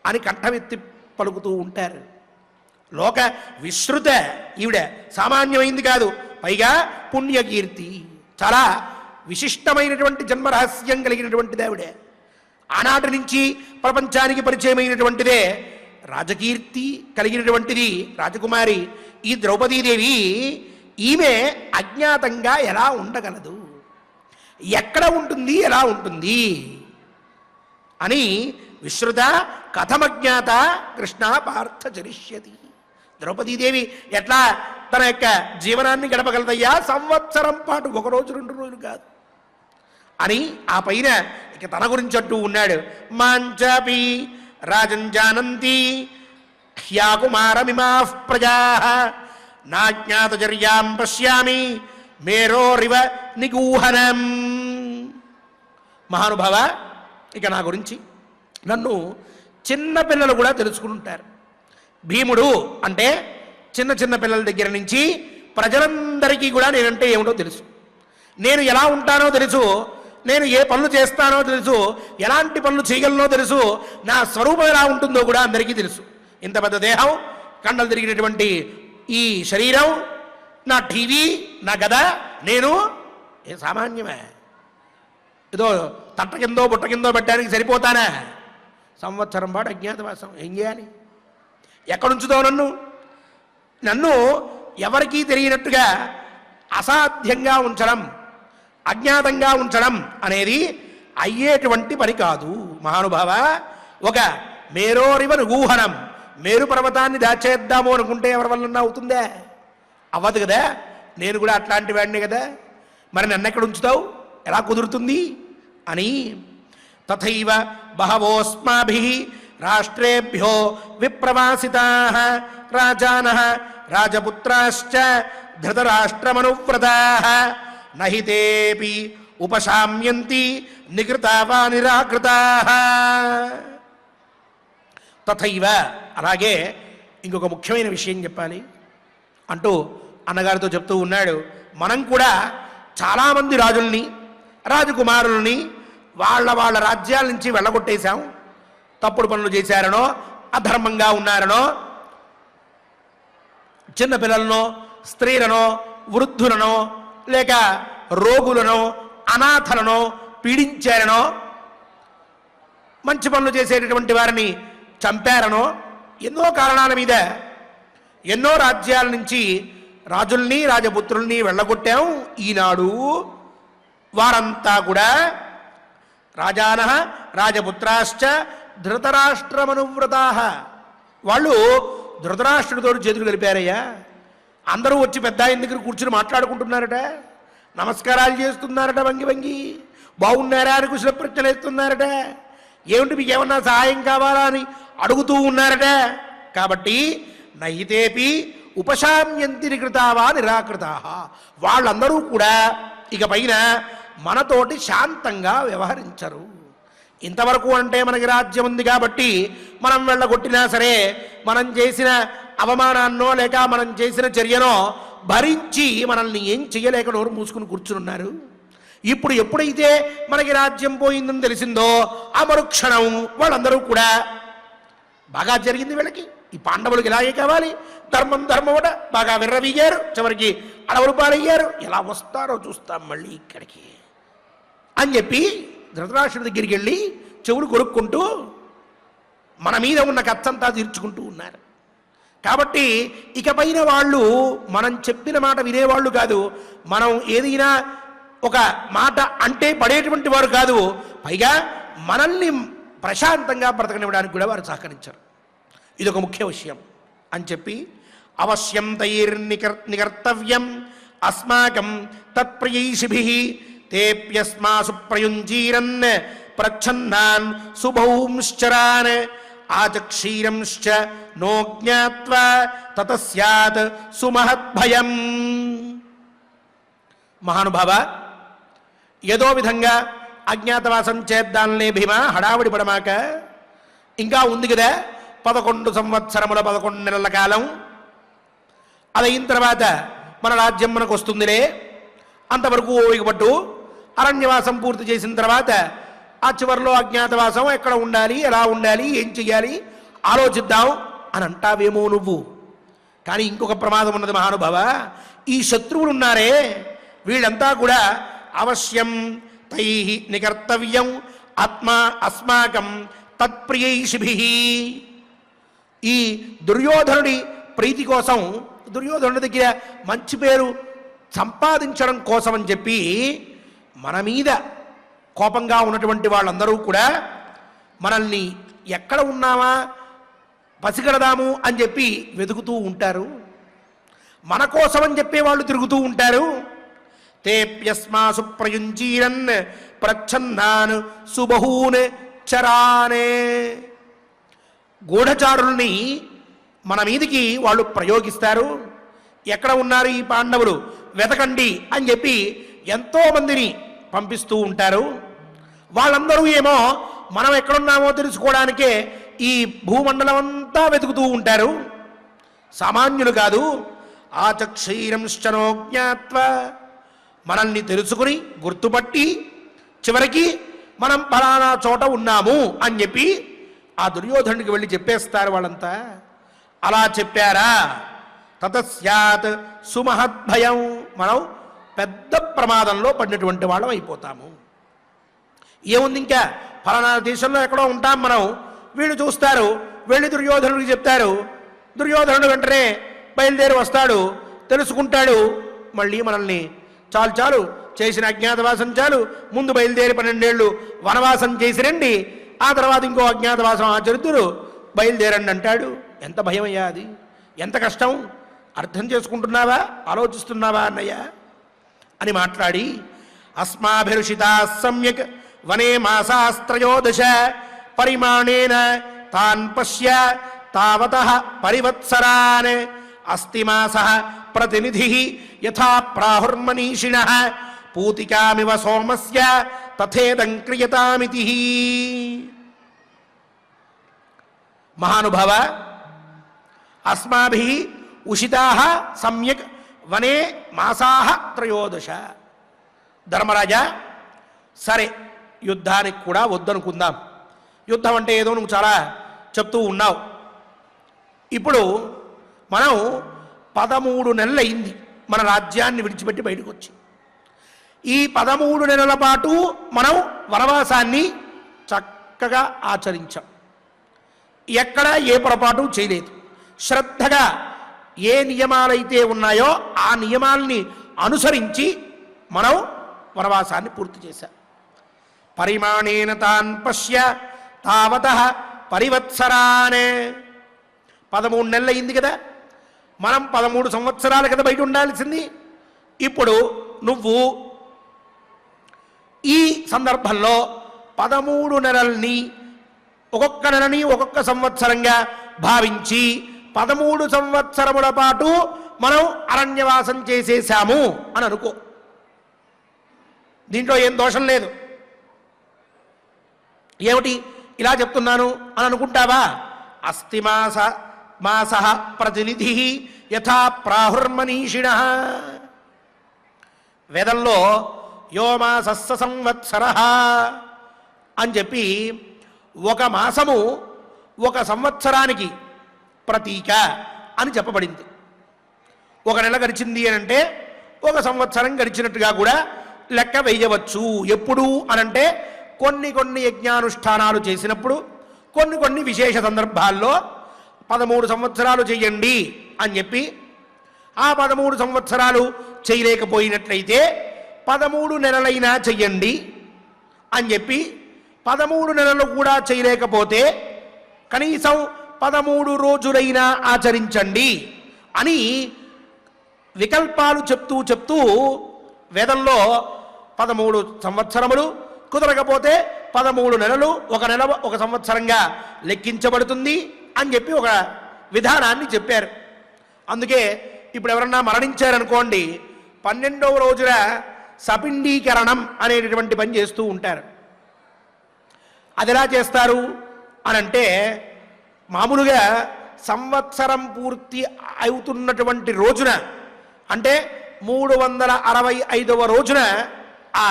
అని కంఠమెత్తి పలుకుతూ ఉంటారు. లోక విశ్రుత ఈవిడ సామాన్యమైంది కాదు. పైగా పుణ్యకీర్తి, చాలా విశిష్టమైనటువంటి జన్మరహస్యం కలిగినటువంటిది ఆవిడే. ఆనాటి నుంచి ప్రపంచానికి పరిచయమైనటువంటిదే రాజకీర్తి కలిగినటువంటిది రాజకుమారి ఈ ద్రౌపదీదేవి. ఈమె అజ్ఞాతంగా ఎలా ఉండగలదు, ఎక్కడ ఉంటుంది, ఎలా ఉంటుంది అని విశ్రుత కథమజ్ఞాత కృష్ణ పార్థచరిష్యతి. ద్రౌపదీదేవి ఎట్లా తన యొక్క జీవనాన్ని గడపగలదయ్యా? సంవత్సరం పాటు, 1 రోజు 2 రోజులు కాదు అని. ఆ పైన ఇక తన గురించి అంటూ ఉన్నాడు. మాంచాపి రాజంజానంతి హ్యాకుమారమిమా ప్రజా నాజ్ఞాతచర్యాం పశ్యామి మేరోరివ నిగూహనం. మహానుభావ, ఇక నా గురించి నన్ను చిన్న పిల్లలు కూడా తెలుసుకుంటారు. భీముడు అంటే చిన్న చిన్న పిల్లల దగ్గర నుంచి ప్రజలందరికీ కూడా నేనంటే ఏమిటో తెలుసు, నేను ఎలా ఉంటానో తెలుసు, నేను ఏ పనులు చేస్తానో తెలుసు, ఎలాంటి పనులు చేయగలనో తెలుసు, నా స్వరూపం ఎలా ఉంటుందో కూడా అందరికీ తెలుసు. ఇంత పెద్ద దేహం, కండలు తిరిగినటువంటి ఈ శరీరం, నా టీవీ, నా గద, నేను ఏ సామాన్యమే? ఏదో తట్ట కిందో బుట్ట కిందో పెట్టడానికి సరిపోతానా? సంవత్సరం పాటు అజ్ఞాతవాసం ఏం చేయాలి? ఎక్కడుంచుతావు నన్ను ఎవరికీ తెలియనట్టుగా అసాధ్యంగా ఉంచడం, అజ్ఞాతంగా ఉంచడం అనేది అయ్యేటువంటి పని కాదు మహానుభావ. ఒక మేరోరివ నిగూహనం, మేరు పర్వతాన్ని దాచేద్దాము అనుకుంటే ఎవరి వల్ల అవుతుందే? అవ్వదు కదా. నేను కూడా అట్లాంటి వాడినే కదా, మరి నన్ను ఎక్కడ ఉంచుతావు, ఎలా కుదురుతుంది అని. తథైవ బహవోస్మాభిః రాష్ట్రేభ్యో విప్రవాసితాః రాజానః రాజపుత్రాశ్చ ధృతరాష్ట్రమనువ్రతాః నహితేపి ఉపశామ్యంతి నికృతా వా నిరాకృతాః. తథైవ అలాగే ఇంకొక ముఖ్యమైన విషయం చెప్పాలి అంటూ అన్నగారితో చెప్తూ ఉన్నాడు. మనం కూడా చాలామంది రాజుల్ని రాజకుమారుల్ని వాళ్ళ రాజ్యాల నుంచి వెళ్ళగొట్టేశాం. తప్పుడు పనులు చేశారనో, అధర్మంగా ఉన్నారనో, చిన్నపిల్లలనో, స్త్రీలనో, వృద్ధులనో, లేక రోగులనో, అనాథలనో పీడించారనో, మంచి పనులు చేసేటటువంటి వారిని చంపారనో, ఎన్నో కారణాల మీద ఎన్నో రాజ్యాల నుంచి రాజుల్ని రాజపుత్రుల్ని వెళ్ళగొట్టాం. ఈనాడు వారంతా కూడా రాజానః రాజపుత్రాశ్చ ధృతరాష్ట్రమనువ్రతాః, వాళ్ళు ధృతరాష్ట్రుడితో చేతులు కలిపారయ్యా. అందరూ వచ్చి పెద్ద ఆయన దగ్గర కూర్చుని మాట్లాడుకుంటున్నారట, నమస్కారాలు చేస్తున్నారట, వంగి వంగి బాగున్నారా అని కుశల ప్రశ్నలు వేస్తున్నారట. ఏమిటి మీకు ఏమన్నా సహాయం కావాలా అని అడుగుతూ ఉన్నారట. కాబట్టి నహితేపి ఉపశామ్యంతి నికృతావా నిరాకృతాః, వాళ్ళందరూ కూడా ఇక పైన మనతోటి శాంతంగా వ్యవహరించరు. ఇంతవరకు అంటే మనకి రాజ్యం ఉంది కాబట్టి మనం వెళ్ళగొట్టినా సరే మనం చేసిన అవమానాన్నో లేక మనం చేసిన చర్యనో భరించి మనల్ని ఏం చెయ్యలేక నోరు మూసుకుని కూర్చున్నారు. ఇప్పుడు ఎప్పుడైతే మనకి రాజ్యం పోయిందని తెలిసిందో ఆ మరుక్షణం వాళ్ళందరూ కూడా బాగా జరిగింది వీళ్ళకి, ఈ పాండవులకి ఇలాగే కావాలి, ధర్మం ధర్మమట బాగా విర్రవీగారు, చివరికి అడవులు పాలయ్యారు, ఎలా వస్తారో చూస్తాం మళ్ళీ ఇక్కడికి అని చెప్పి ధృతరాష్ట్రుడి దగ్గరికి వెళ్ళి చెవులు కొరుక్కుంటూ మన మీద ఉన్న కచ్చంతా తీర్చుకుంటూ ఉన్నారు. కాబట్టి ఇకపైన వాళ్ళు మనం చెప్పిన మాట వినేవాళ్ళు కాదు, మనం ఏదైనా ఒక మాట అంటే పడేటువంటి వారు కాదు, పైగా మనల్ని ప్రశాంతంగా బ్రతకనివ్వడానికి కూడా వారు సహకరించారు. ఇదొక ముఖ్య విషయం అని చెప్పి అవశ్యం తైర్నికర్తవ్యం అస్మాకం తత్ప్రియైషిభిః తేప్యస్మాసు ప్రయుంజీరన్ ప్రచ్ఛన్నాన్ సుభౌంశ్చరాన్ ఆచక్షీరంశ్చ నో జ్ఞాత్వా తతస్యాత్ సుమహద్భయం. మహానుభావ, ఏదో విధంగా అజ్ఞాతవాసం చేద్దాంలే భీమా, హడావిడి పడమాక, ఇంకా ఉంది కదా 11 సంవత్సరముల 11 నెలల కాలం, అదయిన తర్వాత మన రాజ్యం మనకు వస్తుందిలే, అంతవరకు ఓపికపట్టు, అరణ్యవాసం పూర్తి చేసిన తర్వాత ఆ చివరిలో అజ్ఞాతవాసం ఎక్కడ ఉండాలి, ఎలా ఉండాలి, ఏం చెయ్యాలి ఆలోచిద్దాం అని అంటావేమో నువ్వు. కానీ ఇంకొక ప్రమాదం ఉన్నది మహానుభావ, ఈ శత్రువులు ఉన్నారే వీళ్ళంతా కూడా అవశ్యం తైః నికర్తవ్యం అస్మాకం తత్ప్రియైషిభిః. ఈ దుర్యోధనుడి ప్రీతి కోసం, దుర్యోధనుడి దగ్గర మంచి పేరు సంపాదించడం కోసం అని చెప్పి మన మీద కోపంగా ఉన్నటువంటి వాళ్ళందరూ కూడా మనల్ని ఎక్కడ ఉన్నామా పసిగడదాము అని చెప్పి వెతుకుతూ ఉంటారు. మన కోసం అని చెప్పే వాళ్ళు తిరుగుతూ ఉంటారు. తేప్యస్మాసు ప్రయుంజీరన్ ప్రచ్ఛన్నాన్ సుబహూన్ చరానే. గూఢచారుల్ని మన మీదికి వాళ్ళు ప్రయోగిస్తారు. ఎక్కడ ఉన్నారు ఈ పాండవులు వెతకండి అని చెప్పి ఎంతోమందిని పంపిస్తూ ఉంటారు. వాళ్ళందరూ ఏమో మనం ఎక్కడున్నామో తెలుసుకోవడానికే ఈ భూమండలం అంతా వెతుకుతూ ఉంటారు. సామాన్యులు కాదు. ఆచక్షీరంశ్చనో జ్ఞాత్వా, మనల్ని తెలుసుకుని గుర్తుపట్టి చివరికి మనం ఫలానా చోట ఉన్నాము అని చెప్పి ఆ దుర్యోధనుడికి వెళ్ళి చెప్పేస్తారు వాళ్ళంతా. అలా చెప్పారా తతస్యాత్ సుమహద్భయం, మనం పెద్ద ప్రమాదంలో పడినటువంటి వాళ్ళం అయిపోతాము. ఏముంది, ఇంకా ఫలానా దేశంలో ఎక్కడో ఉంటాం మనం, వీళ్ళు చూస్తారు, వెళ్ళి దుర్యోధనుడికి చెప్తారు. దుర్యోధనుడు వెంటనే బయలుదేరి వస్తాడు, తెలుసుకుంటాడు, మళ్ళీ మనల్ని చాలు చాలు చేసిన అజ్ఞాతవాసం చాలు, ముందు బయలుదేరి 12 ఏళ్ళు వనవాసం చేసి రండి, ఆ తర్వాత ఇంకో అజ్ఞాతవాసం ఆచరితురు, బయలుదేరండి అంటాడు. ఎంత భయం అయ్యా అది, ఎంత కష్టం అర్థం చేసుకుంటున్నావా, ఆలోచిస్తున్నావా అన్నయ్య అని మాట్లాడి అస్మాభిరుషితా సమ్యక్ వనే మాసాస్త్రయోదశ పరిమాణేన తాన్ పశ్య తావతః పరివత్సరాన్ అస్తిమాస ప్రతినిధి యథా ప్రాహుర్మనీషిణ పూతికామివ సోమస్య తథేదం క్రియతామితి. మహానుభావ, అస్మాభిః ఉషితాః సమ్యక్ వనే మాసాః త్రయోదశ. ధర్మరాజా, సరే యుద్ధానికి కూడా వద్దనుకుందాం. యుద్ధం అంటే ఏదో నువ్వు చాలా చెప్తూ ఉన్నావు. ఇప్పుడు మనం 13 నెలలు అయింది మన రాజ్యాన్ని విడిచిపెట్టి బయటకు వచ్చి. ఈ 13 నెలల పాటు మనం వనవాసాన్ని చక్కగా ఆచరించాం. ఎక్కడ ఏ పొరపాటు చేయలేదు. శ్రద్ధగా ఏ నియమాలైతే ఉన్నాయో ఆ నియమాల్ని అనుసరించి మనం వనవాసాన్ని పూర్తి చేశాం. పరిమాణేన తాన్ పశ్య తావతః పరివత్సరానే. 13 నెలలు అయింది కదా, మనం 13 సంవత్సరాలు కదా బయట ఉండాల్సింది. ఇప్పుడు నువ్వు ఈ సందర్భంలో 13 నెలల్ని ఒక్కొక్క నెలని ఒక్కొక్క సంవత్సరంగా భావించి 13 సంవత్సరముల పాటు మనం అరణ్యవాసం చేసేసాము అని అనుకో. దీంట్లో ఏం దోషం లేదు. ఏమిటి ఇలా చెప్తున్నాను అని అనుకుంటావా? అస్తిమాస మాసః ప్రతినిధి యథా ప్రాహుర్మనీషిణ. వేదంలో యో మాసస్స సంవత్సరః అని చెప్పి ఒక మాసము ఒక సంవత్సరానికి ప్రతీక అని చెప్పబడింది. ఒక నెల గడిచింది అని అంటే ఒక సంవత్సరం గడిచినట్టుగా కూడా లెక్క వేయవచ్చు. ఎప్పుడు అనంటే కొన్ని యజ్ఞానుష్ఠానాలు చేసినప్పుడు, కొన్ని విశేష సందర్భాల్లో 13 సంవత్సరాలు చెయ్యండి అని చెప్పి, ఆ 13 సంవత్సరాలు చేయలేకపోయినట్లయితే 13 నెలలైనా చెయ్యండి అని చెప్పి, 13 నెలలు కూడా చేయలేకపోతే కనీసం 13 రోజులైనా ఆచరించండి అని వికల్పాలు చెప్తూ వేదంలో 13 సంవత్సరములు కుదరకపోతే 13 నెలలు, ఒక నెల ఒక సంవత్సరంగా లెక్కించబడుతుంది అని చెప్పి ఒక విధానాన్ని చెప్పారు. అందుకే ఇప్పుడు ఎవరన్నా మరణించారనుకోండి, 12వ రోజున సపిండీకరణం అనేటటువంటి పని చేస్తూ ఉంటారు. అది ఎలా చేస్తారు అనంటే, మామూలుగా సంవత్సరం పూర్తి అవుతున్నటువంటి రోజున, అంటే 365వ రోజున ఆ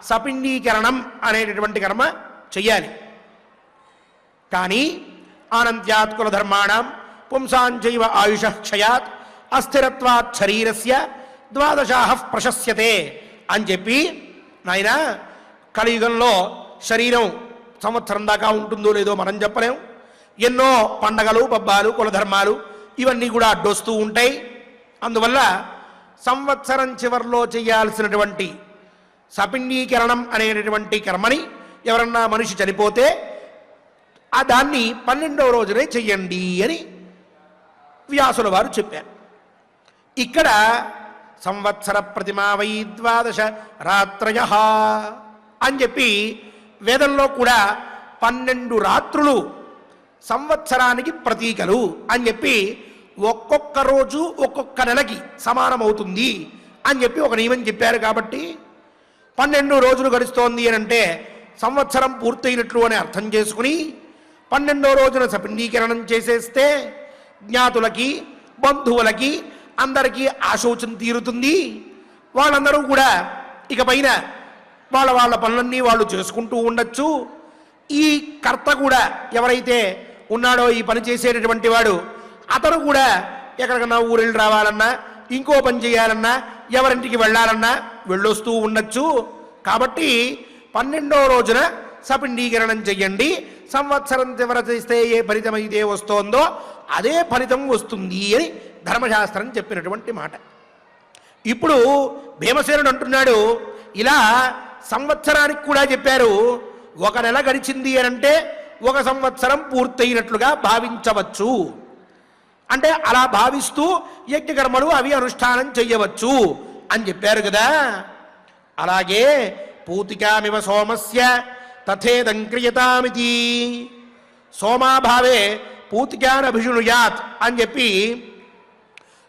సపిండీకరణం అనేటటువంటి కర్మ చెయ్యాలి. కానీ ఆనంత్యాత్ కులధర్మాణం పుంసాంచైవ ఆయుష క్షయాత్ అస్థిరత్వాత్ శరీరస్య ద్వాదశాః ప్రశస్యతే అని చెప్పి, నాయనా కలియుగంలో శరీరం సంవత్సరం దాకా ఉంటుందో లేదో మనం చెప్పలేం. ఎన్నో పండగలు, పబ్బాలు, కులధర్మాలు ఇవన్నీ కూడా అడ్డొస్తూ ఉంటాయి. అందువల్ల సంవత్సరం చివరిలో చేయాల్సినటువంటి సపిండీకరణం అనేటటువంటి కర్మని ఎవరన్నా మనిషి చనిపోతే ఆ దాన్ని 12వ రోజునే చెయ్యండి అని వ్యాసుల వారు చెప్పారు. ఇక్కడ సంవత్సర ప్రతిమా వై ద్వాదశ రాత్రయః అని చెప్పి వేదంలో కూడా 12 రాత్రులు సంవత్సరానికి ప్రతీకలు అని చెప్పి, ఒక్కొక్క రోజు ఒక్కొక్క నెలకి సమానమవుతుంది అని చెప్పి ఒక నియమం చెప్పారు. కాబట్టి 12 రోజులు గడుస్తోంది అని అంటే సంవత్సరం పూర్తయినట్లు అని అర్థం చేసుకుని 12వ రోజున సపిండీకరణం చేసేస్తే జ్ఞాతులకి, బంధువులకి అందరికీ ఆశోచన తీరుతుంది. వాళ్ళందరూ కూడా ఇక పైన వాళ్ళ పనులన్నీ వాళ్ళు చేసుకుంటూ ఉండొచ్చు. ఈ కర్త కూడా ఎవరైతే ఉన్నాడో, ఈ పని చేసేటటువంటి వాడు, అతను కూడా ఎక్కడికన్నా ఊరెళ్ళి రావాలన్నా, ఇంకో పని చేయాలన్నా, ఎవరింటికి వెళ్ళాలన్నా వెళ్ళొస్తూ ఉండొచ్చు. కాబట్టి 12వ రోజున సపిండీకరణం చెయ్యండి. సంవత్సరం చివర చేస్తే ఏ ఫలితం అయితే వస్తోందో అదే ఫలితం వస్తుంది అని ధర్మశాస్త్రం చెప్పినటువంటి మాట. ఇప్పుడు భీమసేనుడు అంటున్నాడు, ఇలా సంవత్సరానికి కూడా చెప్పారు. ఒక నెల గడిచింది అని అంటే ఒక సంవత్సరం పూర్తయినట్లుగా భావించవచ్చు. అంటే అలా భావిస్తూ యజ్ఞకర్మలు అవి అనుష్ఠానం చెయ్యవచ్చు అని చెప్పారు కదా. అలాగే పూతికామివ సోమస్య తథేదం క్రియతామితి. సోమాభావే పూతికానభిషుణుయాత్ అని చెప్పి,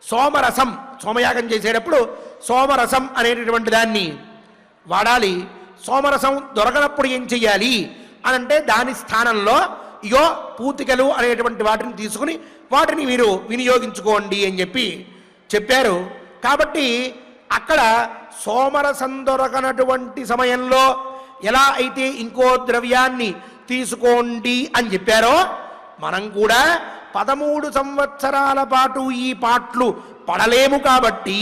సోమరసం, సోమయాగం చేసేటప్పుడు సోమరసం అనేటటువంటి దాన్ని వాడాలి. సోమరసం దొరకనప్పుడు ఏం చెయ్యాలి అని అంటే దాని స్థానంలో ఇగో పూతికలు అనేటువంటి వాటిని తీసుకుని వాటిని మీరు వినియోగించుకోండి అని చెప్పారు. కాబట్టి అక్కడ సోమరసం దొరకనటువంటి సమయంలో ఎలా అయితే ఇంకో ద్రవ్యాన్ని తీసుకోండి అని చెప్పారో మనం కూడా 13 సంవత్సరాల పాటు ఈ పాటలు పడలేము. కాబట్టి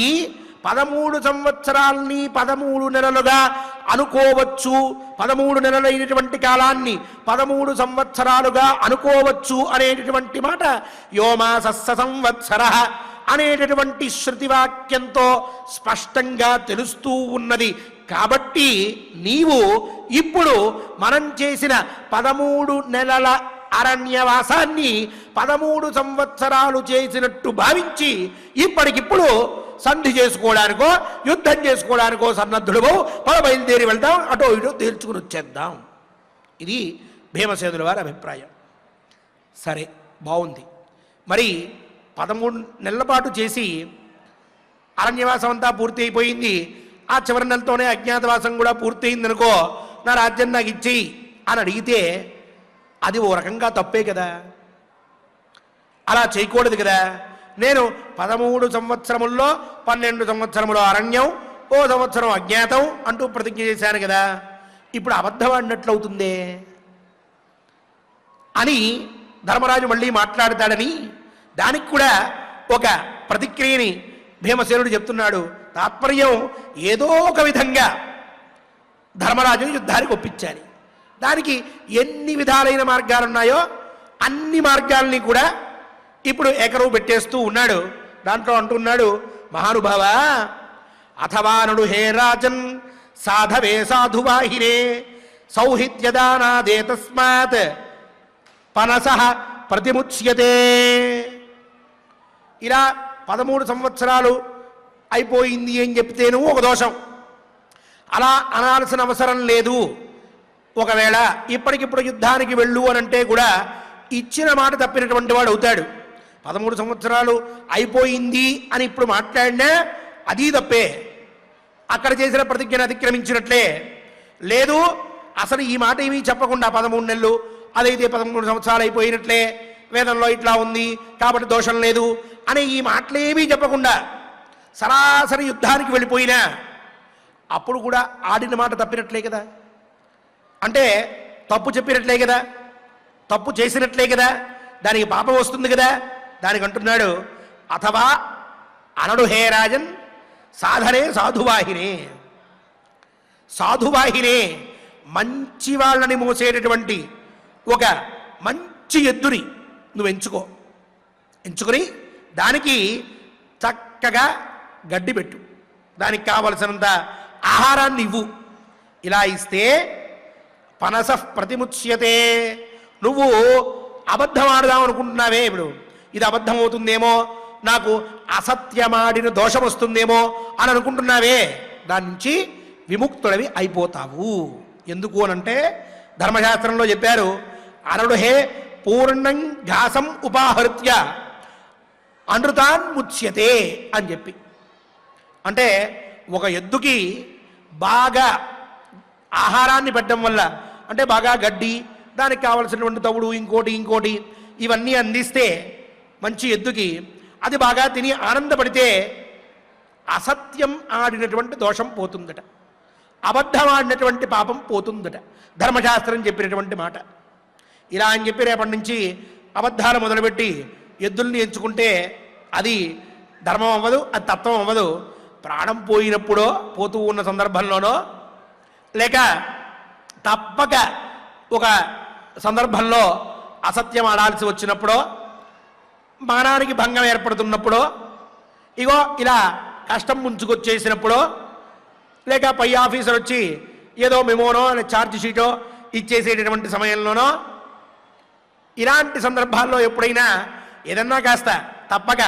13 సంవత్సరాల్ని 13 నెలలుగా అనుకోవచ్చు, 13 నెలలైనటువంటి కాలాన్ని 13 సంవత్సరాలుగా అనుకోవచ్చు అనేటటువంటి మాట యోమాసస్స సంవత్సర అనేటటువంటి శృతివాక్యంతో స్పష్టంగా తెలుస్తూ ఉన్నది. కాబట్టి నీవు ఇప్పుడు మనం చేసిన 13 నెలల అరణ్యవాసాన్ని 13 సంవత్సరాలు చేసినట్టు భావించి ఇప్పటికిప్పుడు సంధి చేసుకోవడానికో యుద్ధం చేసుకోవడానికో సన్నద్ధుడు బయలుదేరి వెళ్దాం, అటో ఇటో తేల్చుకుని వచ్చేద్దాం. ఇది భీమసేనుల వారి అభిప్రాయం. సరే, బాగుంది. మరి 13 నెలల పాటు చేసి అరణ్యవాసం అంతా పూర్తి అయిపోయింది. ఆ చివరి నెలతోనే అజ్ఞాతవాసం కూడా పూర్తయిందనుకో, నా రాజ్యం నాకు ఇచ్చేయి అని అడిగితే అది ఓ రకంగా తప్పే కదా. అలా చేయకూడదు కదా. నేను 13 సంవత్సరముల్లో 12 సంవత్సరములో అరణ్యం, ఓ సంవత్సరం అజ్ఞాతం అంటూ ప్రతిజ్ఞ చేశాను కదా, ఇప్పుడు అబద్ధం అన్నట్లు అవుతుందే అని ధర్మరాజు మళ్ళీ మాట్లాడతాడని దానికి కూడా ఒక ప్రతిక్రియని భీమసేనుడు చెప్తున్నాడు. తాత్పర్యం ఏదో ఒక విధంగా ధర్మరాజుని యుద్ధానికి ఒప్పించాలి. దానికి ఎన్ని విధాలైన మార్గాలున్నాయో అన్ని మార్గాల్ని కూడా ఇప్పుడు ఏకరువు పెట్టేస్తూ ఉన్నాడు. దాంట్లో అంటున్నాడు, మహానుభావ అథవానుడు హే రాజన్ సాధవే సాధువాహినే సౌహిత్యదానాదే తస్మాత్ పనసః ప్రతిముచ్యతే. ఇలా 13 సంవత్సరాలు అయిపోయింది అని చెప్తేను ఒక దోషం, అలా అనాల్సిన అవసరం లేదు. ఒకవేళ ఇప్పటికిప్పుడు యుద్ధానికి వెళ్ళు అని అంటే కూడా ఇచ్చిన మాట తప్పినటువంటి వాడు అవుతాడు. 13 సంవత్సరాలు అయిపోయింది అని ఇప్పుడు మాట్లాడినా అది తప్పే, అక్కడ చేసిన ప్రతిజ్ఞను అతిక్రమించినట్లే. లేదు, అసలు ఈ మాట ఏమీ చెప్పకుండా 13 నెలలు అదైతే 13 సంవత్సరాలు అయిపోయినట్లే, వేదంలో ఇట్లా ఉంది కాబట్టి దోషం లేదు అనే ఈ మాటలేమీ చెప్పకుండా సరాసరి యుద్ధానికి వెళ్ళిపోయినా అప్పుడు కూడా ఆడిన మాట తప్పినట్లే కదా. అంటే తప్పు చెప్పినట్లే కదా, తప్పు చేసినట్లే కదా, దానికి పాపం వస్తుంది కదా. దానికి అంటున్నాడు, అథవా అనడు హే రాజన్ సాధనే సాధువాహినే. సాధువాహినే మంచి వాళ్ళని మోసేటటువంటి ఒక మంచి ఎద్దుని నువ్వు ఎంచుకొని దానికి చక్కగా గడ్డి పెట్టు, దానికి కావలసినంత ఆహారాన్ని ఇవ్వు. ఇలా ఇస్తే పనసః ప్రతిముచ్యతే. నువ్వు అబద్ధం ఆడదాం అనుకుంటున్నావే, ఇప్పుడు ఇది అబద్ధం అవుతుందేమో, నాకు అసత్యమాడిన దోషం వస్తుందేమో అని అనుకుంటున్నావే, దాని నుంచి విముక్తుడవి అయిపోతావు. ఎందుకు అనంటే ధర్మశాస్త్రంలో చెప్పారు, అనడు హే పూర్ణం ఘాసం ఉపాహృత్య అనృతాన్ ముచ్యతే అని చెప్పి. అంటే ఒక ఎద్దుకి బాగా ఆహారాన్ని పెట్టడం వల్ల, అంటే బాగా గడ్డి, దానికి కావలసినటువంటి తవుడు, ఇంకోటి ఇవన్నీ అందిస్తే మంచి ఎద్దుకి అది బాగా తిని ఆనందపడితే అసత్యం ఆడినటువంటి దోషం పోతుందట, అబద్ధం ఆడినటువంటి పాపం పోతుందట, ధర్మశాస్త్రం చెప్పినటువంటి మాట. ఇలా అని చెప్పి రేపటి నుంచి అబద్ధాలు మొదలుపెట్టి ఎద్దుల్ని ఎంచుకుంటే అది ధర్మం అవ్వదు, అది తత్వం అవ్వదు. ప్రాణం పోయినప్పుడో పోతూ ఉన్న సందర్భంలోనో లేక తప్పక ఒక సందర్భంలో అసత్యం ఆడాల్సి వచ్చినప్పుడో, మానానికి భంగం ఏర్పడుతున్నప్పుడో, ఇగో ఇలా కష్టం ముంచుకొచ్చేసినప్పుడో, లేక పై ఆఫీసర్ వచ్చి ఏదో మెమోనో ఛార్జ్ షీటో ఇచ్చేసేటటువంటి సమయంలోనో, ఇలాంటి సందర్భాల్లో ఎప్పుడైనా ఏదన్నా కాస్త తప్పక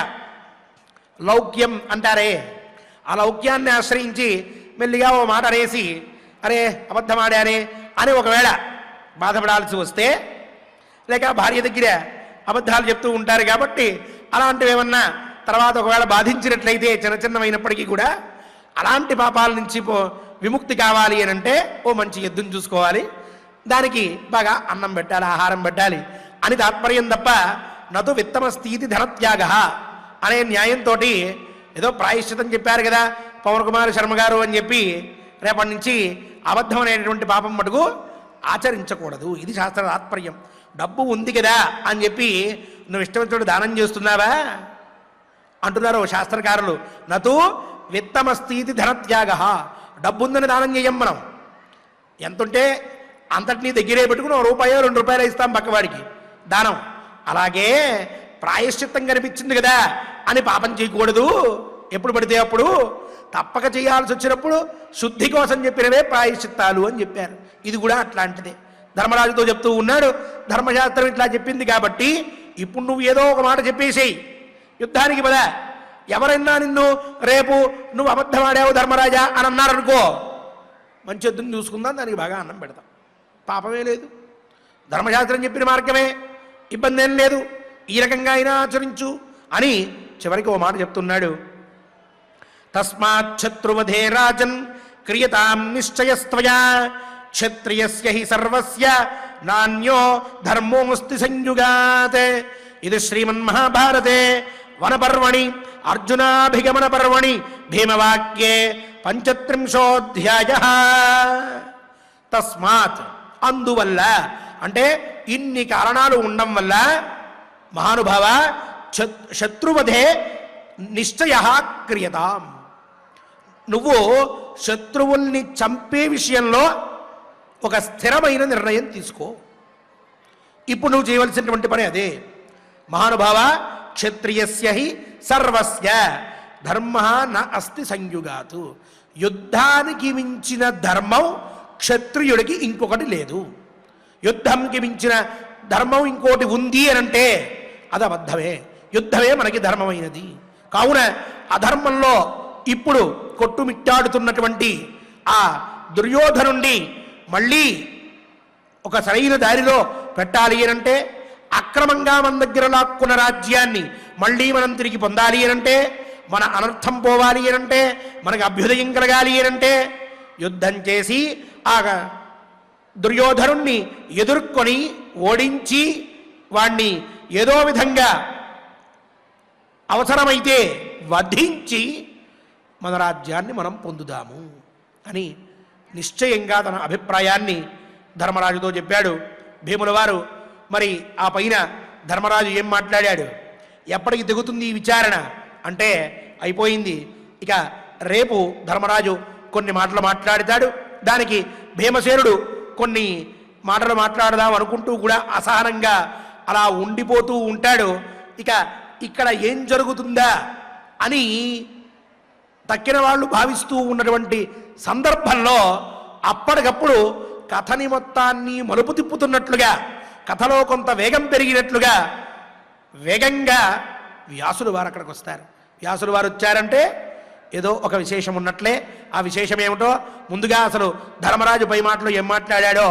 లౌక్యం అంటారే, ఆ లౌక్యాన్ని ఆశ్రయించి మెల్లిగా ఓ మాట అనేసి అరే అబద్ధమాడానే అని ఒకవేళ బాధపడాల్సి వస్తే, లేక భార్య దగ్గర అబద్ధాలు చెప్తూ ఉంటారు కాబట్టి అలాంటివి ఏమన్నా తర్వాత ఒకవేళ బాధించినట్లయితే చిన్న చిన్నమైనప్పటికీ కూడా అలాంటి పాపాల నుంచి విముక్తి కావాలి అని అంటే ఓ మంచి ఎద్దును చూసుకోవాలి, దానికి బాగా అన్నం పెట్టాలి, ఆహారం పెట్టాలి అని తాత్పర్యం తప్ప నతు విత్తమస్థితి ధనత్యాగ అనే న్యాయంతో ఏదో ప్రాయశ్చితం చెప్పారు కదా పవన్ కుమార్ శర్మ గారు అని చెప్పి రేపటి నుంచి అబద్ధం అనేటువంటి పాపం మటుకు ఆచరించకూడదు. ఇది శాస్త్ర తాత్పర్యం. డబ్బు ఉంది కదా అని చెప్పి నువ్వు ఇష్టమైనటువంటి దానం చేస్తున్నావా అంటున్నారు శాస్త్రకారులు. నతు విత్తమస్థితి ధనత్యాగ, డబ్బు ఉందని దానం చేయం మనం. ఎంతుంటే అంతటినీ దగ్గరే పెట్టుకుని ₹1 ₹2 ఇస్తాం పక్కవాడికి దానం. అలాగే ప్రాయశ్చిత్తం కనిపించింది కదా అని పాపం చేయకూడదు. ఎప్పుడు పడితే అప్పుడు తప్పక చేయాల్సి వచ్చినప్పుడు శుద్ధి కోసం చెప్పినవే ప్రాయశ్చిత్తాలు అని చెప్పారు. ఇది కూడా అట్లాంటిదే. ధర్మరాజుతో చెప్తూ ఉన్నాడు, ధర్మశాస్త్రం ఇట్లా చెప్పింది కాబట్టి ఇప్పుడు నువ్వు ఏదో ఒక మాట చెప్పేసేయి, యుద్ధానికి పద. ఎవరైనా నిన్ను రేపు నువ్వు అబద్ధమాడావు ధర్మరాజా అని అన్నారనుకో, మంచి ఎద్దుని చూసుకుందాం, దానికి బాగా అన్నం పెడతాం, పాపమే లేదు. ధర్మశాస్త్రం చెప్పిన మార్గమే, ఇబ్బంది ఏం లేదు, ఈ రకంగా అయినా ఆచరించు అని చివరికి ఓ మాట చెప్తున్నాడు. తస్మాత్ శత్రువధే రాజన్ క్రియతాం నిశ్చయస్త్వయా క్షత్రియస్య హి సర్వస్య నాన్యో ధర్మోస్తి సంయుగాత్. ఇది శ్రీమన్మహాభారతే వనపర్వణి అర్జునాభిగమన పర్వణి భీమవాక్యే 35వ తస్మాత్, అందువల్ల అంటే ఇన్ని కారణాలు ఉండడం వల్ల మహానుభావ శత్రువధే నిశ్చయ క్రియతాం, నువ్వు శత్రువుల్ని చంపే విషయంలో ఒక స్థిరమైన నిర్ణయం తీసుకో. ఇప్పుడు నువ్వు చేయవలసినటువంటి పని అదే. మహానుభావ క్షత్రియస్య హి సర్వస్య ధర్మ న అస్తి సంయుగాతు, యుద్ధానికి మించిన ధర్మం క్షత్రియుడికి ఇంకొకటి లేదు. యుద్ధంకి మించిన ధర్మం ఇంకోటి ఉంది అనంటే అది అబద్ధమే. యుద్ధమే మనకి ధర్మమైనది. కావున అధర్మంలో ఇప్పుడు కొట్టుమిట్టాడుతున్నటువంటి ఆ దుర్యోధనుండి మళ్ళీ ఒక సరైన దారిలో పెట్టాలి అనంటే, అక్రమంగా మన దగ్గర లాక్కున్న రాజ్యాన్ని మళ్ళీ మనం తిరిగి పొందాలి అనంటే, మన అనర్థం పోవాలి అనంటే, మనకు అభ్యుదయం కలగాలి అనంటే యుద్ధం చేసి ఆ దుర్యోధనుణ్ణి ఎదుర్కొని ఓడించి వాణ్ణి ఏదో విధంగా అవసరమైతే వధించి మన రాజ్యాన్ని మనం పొందుదాము అని నిశ్చయంగా తన అభిప్రాయాన్ని ధర్మరాజుతో చెప్పాడు. భీముల వారు మరి ఆ పైన ధర్మరాజు ఏం మాట్లాడాడు, ఎప్పటికి దిగుతుంది ఈ విచారణ అంటే అయిపోయింది. ఇక రేపు ధర్మరాజు కొన్ని మాటలు మాట్లాడతాడు. దానికి భీమసేనుడు కొన్ని మాటలు మాట్లాడదాం అనుకుంటూ కూడా అసహనంగా అలా ఉండిపోతూ ఉంటాడు. ఇక ఇక్కడ ఏం జరుగుతుందా అని తక్కిన వాళ్ళు భావిస్తూ ఉన్నటువంటి సందర్భంలో అప్పటికప్పుడు కథని మొత్తాన్ని మలుపు తిప్పుతున్నట్లుగా, కథలో కొంత వేగం పెరిగినట్లుగా వేగంగా వ్యాసులు వారు అక్కడికి వస్తారు. వ్యాసులు వారు వచ్చారంటే ఏదో ఒక విశేషం ఉన్నట్లే. ఆ విశేషం ఏమిటో ముందుగా అసలు ధర్మరాజు పై మాటలు ఏం మాట్లాడాడో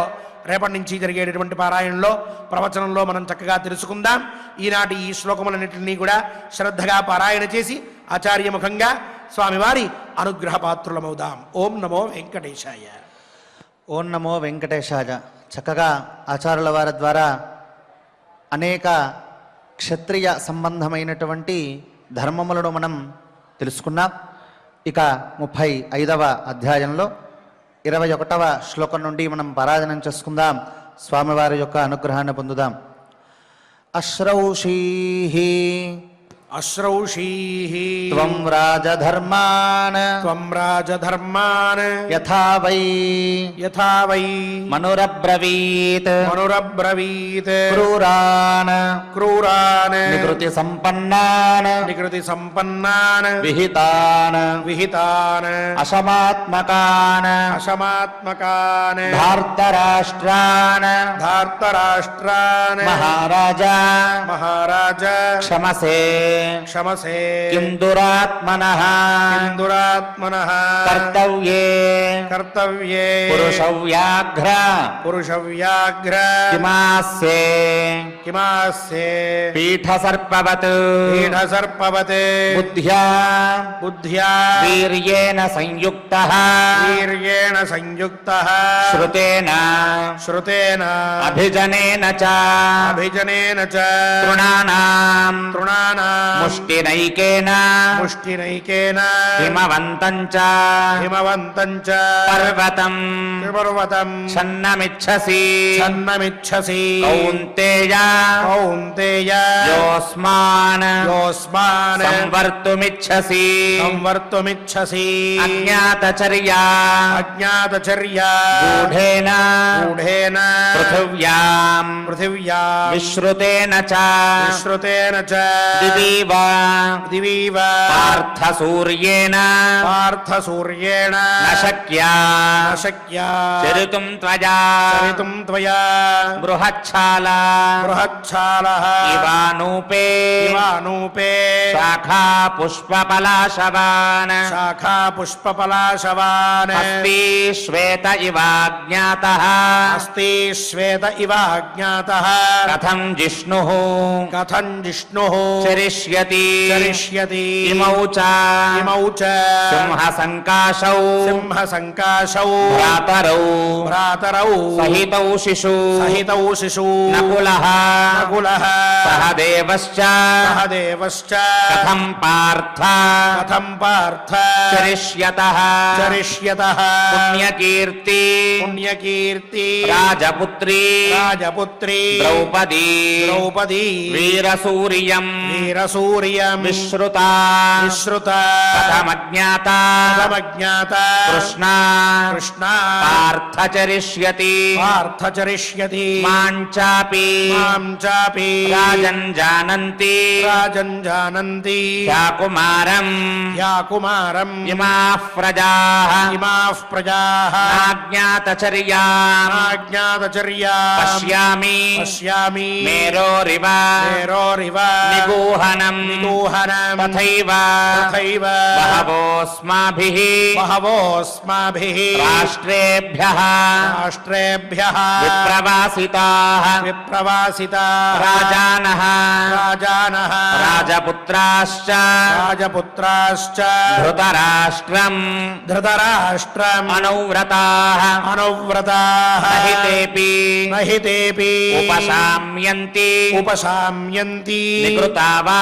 రేపటి నుంచి జరిగేటటువంటి పారాయణంలో ప్రవచనంలో మనం చక్కగా తెలుసుకుందాం. ఈనాటి ఈ శ్లోకములన్నింటినీ కూడా శ్రద్ధగా పారాయణ చేసి ఆచార్యముఖంగా స్వామివారి అనుగ్రహ పాత్రులమవుదాం. ఓం నమో వెంకటేశాయ. ఓం నమో వెంకటేశాయ. చక్కగా ఆచార్యుల వారి ద్వారా అనేక క్షత్రియ సంబంధమైనటువంటి ధర్మములను మనం తెలుసుకున్నాం. ఇక 35వ అధ్యాయంలో 21వ శ్లోకం నుండి మనం పారాయణం చేసుకుందాం. స్వామివారి యొక్క అనుగ్రహాన్ని పొందుదాం. అశ్రౌషీః అశ్రౌషీః త్వం రాజధర్మాన్ యథా వై మనురబ్రవీత్ క్రూరాన్ నికృతి సంపన్నాన్ విహితాన్ అసమాత్మకాన్ ధార్తరాష్ట్రాన్ మహారాజా క్షమసే క్షమసే किं दुरात्मनः దురాత్మనః कर्तव्ये కర్తవ్యే पुरुषव्याघ्र పురుషవ్యాఘ్ర किमास्ये కిమాస్యే पीठसर्पवत् పీఠసర్పవత్ बुद्ध्या బుద్ధ్యా वीर्येण संयुक्तः వీర్యేణ సంయుక్తః श्रुतेन శ్రుతేన अभिजनेन च అభిజనేన చ तृणानाम् తృణానాం मुष्टिनैकेन ముష్టినైకేన हिमवन्तं च హిమవంతం చ पर्वतं పర్వతం छन्नमिच्छसि ఛన్నమిచ్చసి कौन्तेय కౌంతేయ योऽस्मान् యోస్మాన్ संवर्तुमिच्छसि సంవర్తుమిచ్చసి अज्ञातचर्या అజ్ఞాతచర్యా गूढेन గూఢేన पृथिव्याम् పృథివ్యా विश्रुतेन च విశ్రుతేన చ दिवीव దివీవ पार्थसूर्येण పార్థసూర్యేణ न शक्या న శక్యా चरितुं त्वया చరితుం త్వయా बृहच्छाला బృహచ్ఛాలః इवानूपे ఇవానూపే शाखा पुष्पपलाशवान् శాఖా పుష్పపలాశవాన్ अस्ति श्वेत इवाज्ञातः అస్తి శ్వేత ఇవాజ్ఞాతః कथं जिष्णुः కథం జిష్ణుః चरिष्यति చరిష్యతి इमौ च ఇమౌ చ सिंहसङ्काशौ సింహసంకాశౌ भ्रातरौ భ్రాతరౌ सहितौ शिशु సహితౌ శిశూ नकुलः నకులః सहदेवश्च సహదేవశ్చ कथं पार्थ కథం పార్థ चरिष्यतः చరిష్యతః पुण्यकीर्ति పుణ్యకీర్తి राजपुत्री రాజపుత్రీ द्रौपदी ద్రౌపదీ वीरसूर्यम् వీరసూర్యం विश्रुता విశ్రుత कथमज्ञाता కథమజ్ఞాత कृष्णा కృష్ణ पार्थ चरिष्यति పార్థ చరిష్యతి मां चापि మాం చాపి राजन् जानन्ति రాజన్ జానంతి ह्या कुमारम् యా కుమారం इमाः प्रजाः ఇమాః ప్రజాః नाज्ञातचर्या నాజ్ఞాతచర్యా पश्यामि పశ్యామి मेरोरिव మేరోరివ निगूहनम् నిగూహనం तथैव తథైవ बहवोऽस्माभिः బహవోస్మాభిః राष्ट्रेभ्यः రాష్ట్రేభ్యः विप्रवासिताः విప్రవాసితాः राजानः రాజానः राजपुत्राश्च రాజపుత్రాశ్చ धृतराष्ट्रम् ధృతరాష్ట్రం अनुव्रताः అనువ్రతాः नहि तेऽपि నహి తేపి उपशाम्यन्ति ఉపశామ్యంతి निकृता वा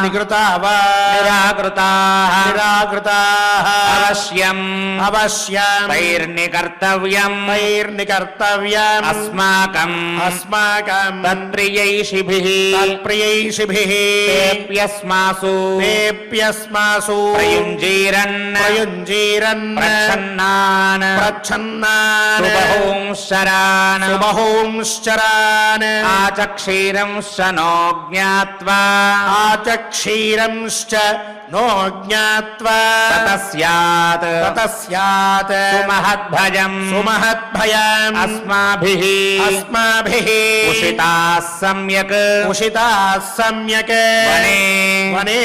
నికృతా వా निराकृताः నిరాకృతాः अवश्यम् అవశ్యం तैर्निकर्तव्यम् తైర్నికర్తవ్యం अस्माकम् అస్మాకం तत्प्रियैषिभिः తత్ప్రియైషిభిः तेऽप्यस्मासु తేప్యస్మాసు प्रयुञ्जीरन् ప్రయుञ్జీరన్ प्रच्छन्नान् ప్రచ్ఛన్నాన్ सुबहूंश्चरान् సుబహూంశ్చరాన్ आचक्षीरंश्च नो ज्ञात्वा ఆచక్షీరంశ్చ నో జ్ఞాత్వా ततः स्यात् తతః స్యాత్ सुमहद्भयम् సుమహద్భయం अस्माभिः అస్మాభిः उषिताः सम्यक् ఉషితాः సమ్యక్ वने వనే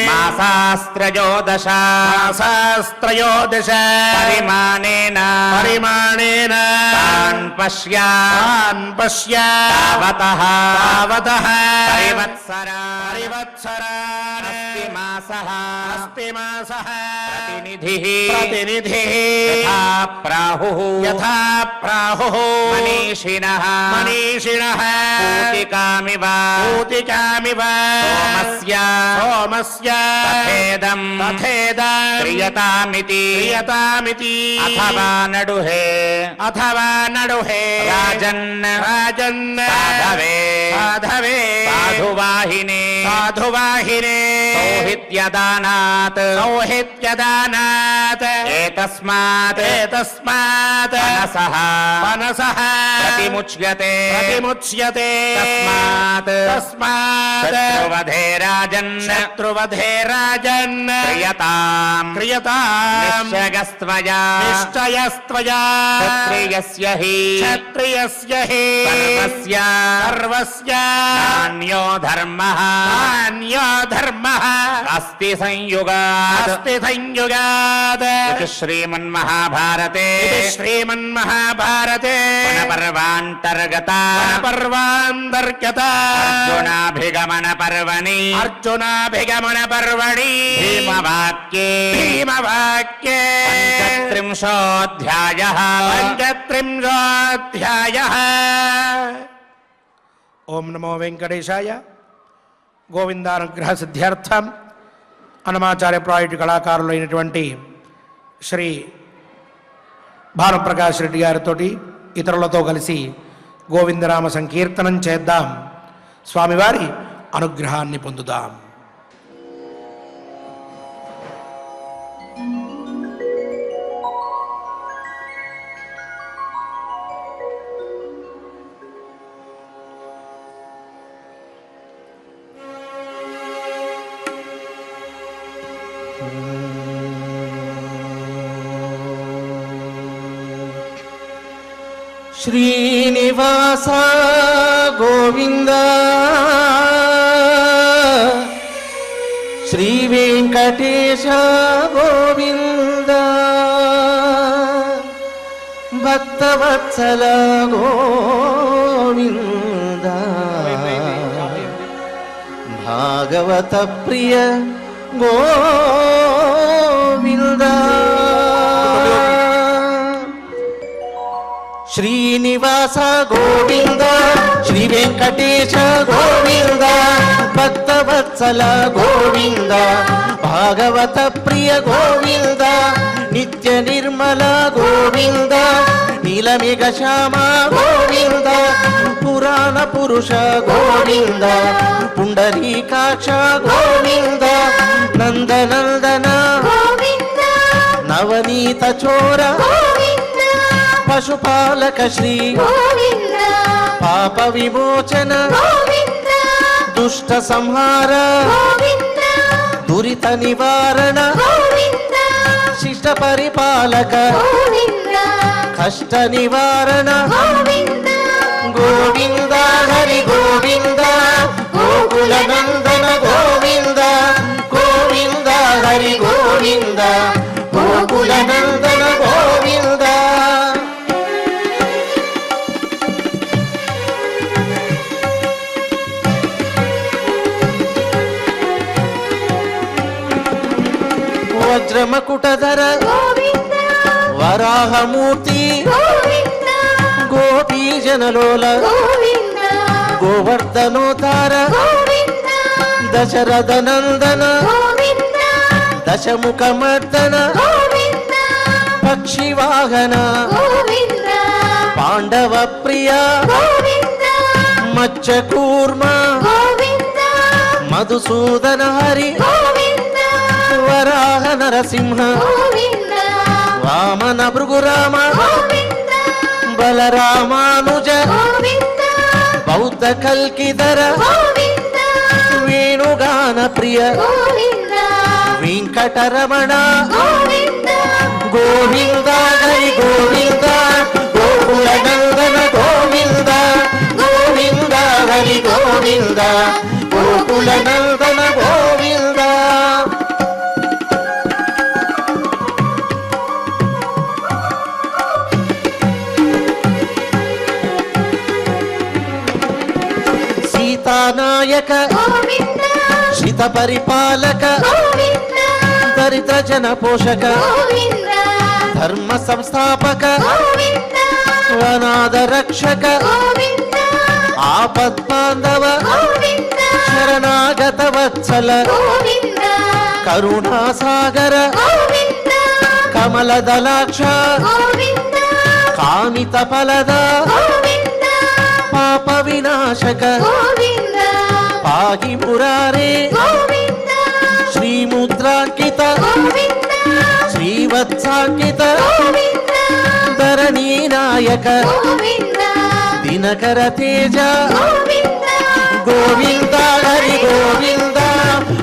मासास्त्रयोदश మాసాస్త్రయోదశ परिमाणेन పరిమాణేన तान् पश्य తాన్ పశ్య तावतः తావతః परिवत्सरान् పరివత్సరాన్ अस्ति मासः అస్తి మాసః प्रतिनिधिः ప్రతినిధిः यथा प्राहुः యథా ప్రాహుః मनीषिणः మనీషిణః पूतिकामिव పూతికామివ सोमस्य సోమస్య तथेदम् తథేదం क्रियतामिति క్రియతామితి अथवा नडुहे అథవా నడుహే राजन् రాజన్ साधवे సాధవే साधुवाहिने సాధువాహినే सौहित्यदानात् సౌహిత్యదానాత్ ఏతస్మాత్ ఏతస్మాత్ మనసః మనసః ప్రతిముచ్యతే ప్రతిముచ్యతే తస్మాత్ తస్మాత్ శత్రువధే రాజన్ శత్రువధే రాజన్ క్రియతాం క్రియతాం నిశ్చయస్త్వయా నిశ్చయస్త్వయా క్షత్రియస్య హి క్షత్రియస్య హి సర్వస్య సర్వస్య నాన్యో ధర్మః నాన్యో ధర్మః అస్తి సంయుగాత్ అస్తి సంయుగాత్ ఇది శ్రీమన్మహాభారతే ఇది శ్రీమన్మహాభారతే వనపర్వాంతర్గత వనపర్వాంతర్గత అర్జునాభిగమన పర్వణి అర్జునాభిగమన పర్వణి భీమవాక్యే భీమవాక్యే పంచత్రింశోऽధ్యాయः పంచత్రింశోऽధ్యాయः. ఓం నమో వెంకటేశాయ. గోవిందానుగ్రహ సిద్ధ్యర్థం అన్నమాచార్య ప్రాజెక్టు కళాకారులైనటువంటి శ్రీ భానుప్రకాష్ రెడ్డి గారితో ఇతరులతో కలిసి గోవిందనామ సంకీర్తనం చేద్దాం. స్వామివారి అనుగ్రహాన్ని పొందుదాం. శ్రీనివాస గోవింద శ్రీ వెంకటేశ గోవింద భక్తవత్సల గోవింద భాగవత ప్రియ గోవింద శ్రీనివాస గోవింద శ్రీ వెంకటేశ గోవింద భక్తవత్సల గోవింద భాగవత ప్రియ గోవింద నిత్య నిర్మల గోవింద నీలమేఘ శ్యామ గోవింద పురాణ పురుష గోవింద పుండరీకాక్ష గోవింద నందనందన నవనీత చోర పశుపాలక శ్రీ పాప విమోచన దుష్ట సంహార దురిత నివారణ శిష్ట పరిపాలక కష్ట నివారణ గోవింద హరి గోవింద గోకుల నందన గోవింద గోవింద హరి గోవింద గోకుల నందన గోవింద వజ్రమకుటధర వరాహమూర్తి గోపీజనలోల గోవర్ధనోతార దశరథ నందన దశముఖమర్దన పక్షివాహన పాండవ ప్రియ మత్స్యకూర్మ మధుసూదన హరి వరాహ నరసింహ వామన భృగురామ బలరామానుజ బౌద్ధ కల్కిధర వేణుగాన ప్రియ వెంకటరమణ గోవింద హరి గోవింద గోకుల నందన గోవింద గోవింద హరి గోవింద గోకుల నందన గోవింద సీతానాయక శ్రిత పరిపాలక దరిద్ర జన పోషక ధర్మ సంస్థాపక వనాద రక్షక ఆపద్బాంధవ శరణాగత వత్సల కరుణాసాగర కమలదలాక్ష కామిత ఫలద పాప వినాశక పాహి మురారే శ్రీముద్రాంకిత శ్రీవత్సాంకిత గోవింద ధరణీ నాయక గోవింద దినకర తేజ గోవింద గోవింద హరి గోవింద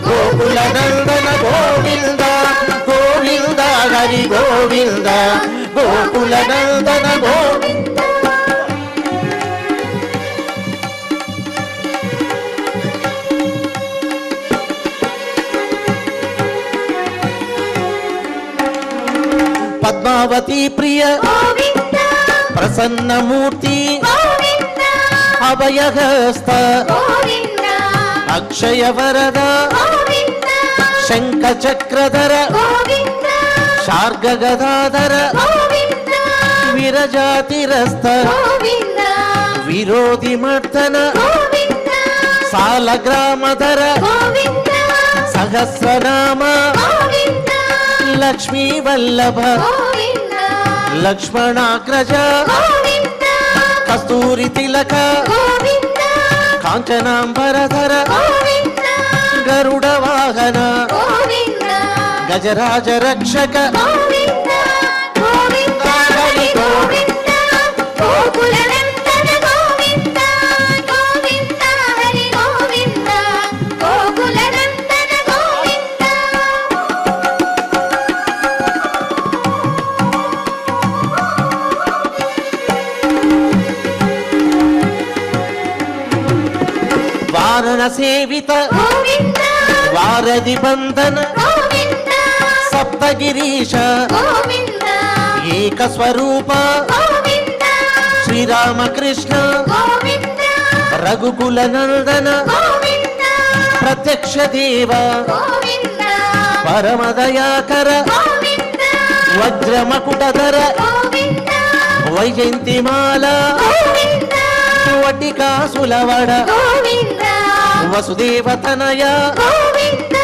గోకుల నందన గోవింద గోవింద హరి గోవింద గోకుల నందన గోవింద. పద్మావతి ప్రియ గోవింద ప్రసన్నమూర్తి గోవింద అభయహస్త గోవింద అక్షయ వరద గోవింద శంఖ చక్రధర గోవింద శార్గ గదాధర గోవింద విరజాతిరస్త గోవింద విరోధి మర్దన గోవింద సాలగ్రామధర గోవింద సహస్రనామ గోవింద లక్ష్మీ వల్లభ గోవింద లక్ష్మణాగ్రజ గోవింద కస్తూరి తిలక గోవింద కాంచనాంబరధర గోవింద గరుడ వాహన గోవింద గజరాజ రక్షక గోవింద గోవింద హరి గోవింద గోకుల నందన గోవింద గోవింద హరి గోవింద గోకుల నందన గోవింద వారణ సేవిత గోవింద వారధి బంధన గోవింద సప్తగిరీశ గోవింద ఏక స్వరూప గోవింద శ్రీరామకృష్ణ గోవింద రఘుకుల నందన గోవింద ప్రత్యక్ష దేవ గోవింద పరమదయాకర గోవింద వజ్రమకుటధర గోవింద వైజయంతిమాల గోవింద వటికాసులవడ గోవింద వసుదేవతనయ గోవింద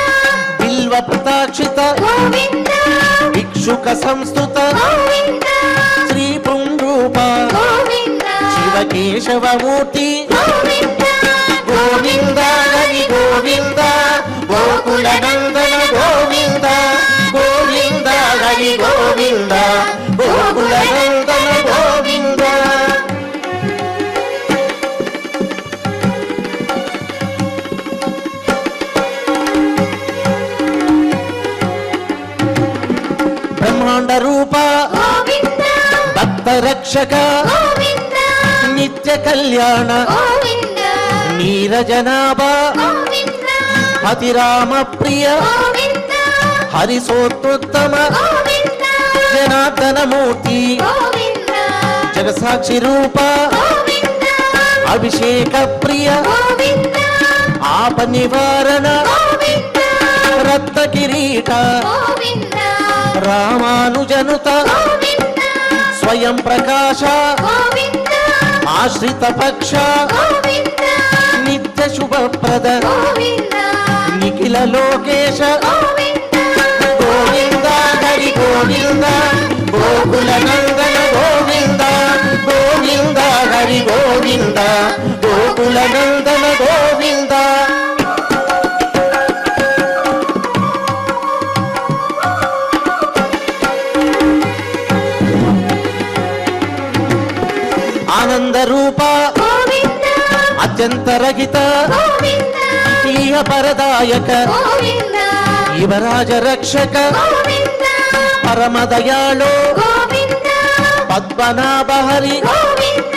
బిల్వ ప్రతాక్షిత గోవింద భిక్షుక సంస్థుత గోవింద శ్రీ పుంరూప గోవింద శివకేశవమూర్తి గోవింద గోవింద హరి గోవింద గోకుల నందన గోవింద గోవింద హరి గోవింద గోకుల నందన గోవింద. బ్రహ్మాండ రూప గోవింద భక్త రక్షక గోవింద నిత్య కళ్యాణ గోవింద నీరజనాభ గోవింద అతిరామ ప్రియ గోవింద హరిసోత్తమ గోవింద జనార్దన మూర్తి గోవింద జగసాక్షి రూప గోవింద అభిషేక ప్రియ గోవింద ఆప నివారణ గోవింద రత్న కిరీట గోవింద రామానుజనుత గోవింద స్వయం ప్రకాశ గోవింద ఆశ్రిత పక్ష గోవింద నిత్య శుభప్రద గోవింద నిఖిల లోకేశ గోవింద గోవింద హరి గోవింద గోకుల నందన గోవింద గోవింద హరి గోవింద గోకుల నందన గోవింద. ఆనంద రూప గోవింద అత్యంత రహిత గోవింద ఇహ పరదాయక గోవింద యువరాజ రక్షక గోవింద పరమదయాళో గోవింద పద్మనాభ హరి గోవింద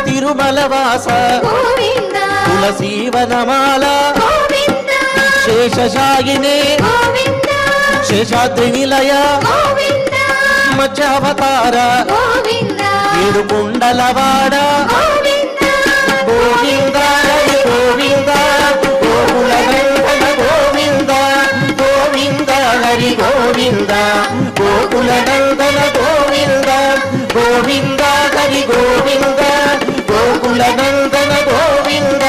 తిరుమల వాస గోవింద తులసీవనమాల గోవింద శేషశాయినే గోవింద శేషాద్రి నిలయ గోవింద మధ్యావతార గోవింద ఏడుకుండలవాడ గోవింద గోవింద హరి గోవింద గోకుల నందన గోవింద గోవింద హరి గోవింద గోకుల నందన గోవింద గోవింద హరి గోవింద గోకుల నందన గోవింద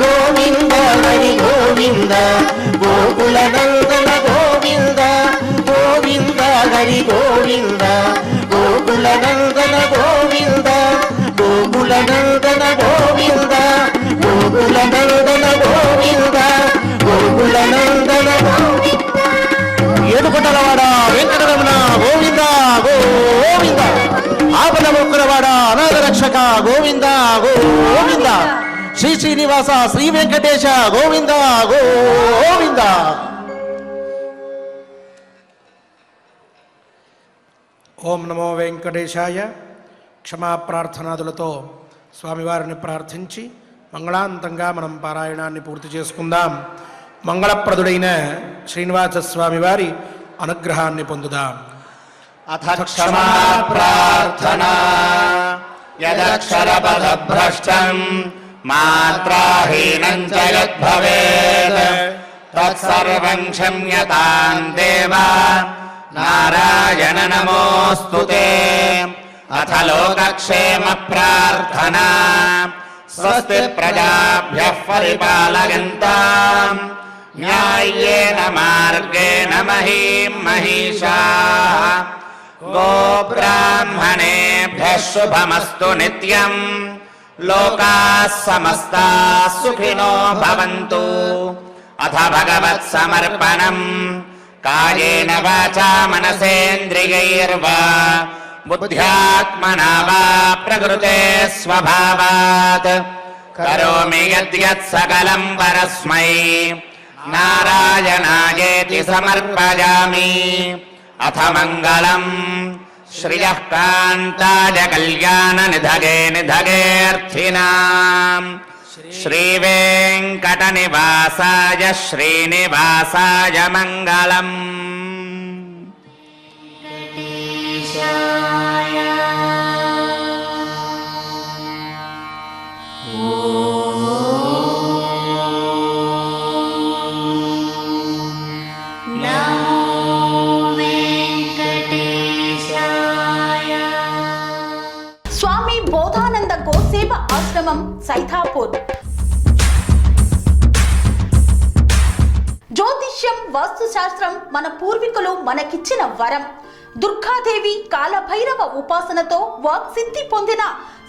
గోవింద హరి గోవింద గోకుల నందన గోవింద గోవింద హరి గోవింద గోకుల నందన గోవింద గోకుల నందన రక్షక గోవింద గోవింద, శ్రీ శ్రీనివాస శ్రీ వెంకటేశ గోవింద గోవింద. ఓం నమో వెంకటేశాయ. క్షమా ప్రార్థనాదులతో స్వామివారిని ప్రార్థించి మంగళాంతంగా మనం పారాయణాన్ని పూర్తి చేసుకుందాం. మంగళప్రదుడైన శ్రీనివాస స్వామివారి అనుగ్రహాన్ని పొందుదాం. అథ క్షమా ప్రార్థనా యదక్షరపదభ్రష్టం మాత్రాహీనం చ యద్భవేత్ తత్సర్వం క్షమ్యతాం దేవా నారాయణ నమోస్తుతే. అథ లోకక్షేమ ప్రార్థనా స్వస్తి ప్రజాభ్యః పరిపాలయంతాం న్యాయ్యేన మార్గేణ మహీం మహిషాః. గోబ్రాహ్మణేభ్యः శుభమస్తు నిత్యం. లోకాः సమస్తాः సుఖినో భవంతు. అథ భగవత్సమర్పణం కాయేన వాచా మనసేంద్రియైర్వా బుద్ధ్యాత్మనా వా ప్రకృతే స్వభావాత్ కరోమి యద్యత్ సకలం పరస్మై నారాయణాయేతి సమర్పయామి. అథ మంగళం శ్రియః కాంతాయ కళ్యాణ నిధగే నిధగేర్థినాం శ్రీవేంకట నివాసాయ శ్రీనివాసాయ మంగళం. స్వామి బోధానంద గోసేవ ఆశ్రమం సైథాపూర్. జ్యోతిష్యం, వాస్తుశాస్త్రం మన పూర్వీకులు మనకిచ్చిన వరం. దుర్గాదేవి, కాలభైరవ ఉపాసనతో వాక్సిద్ధి పొందిన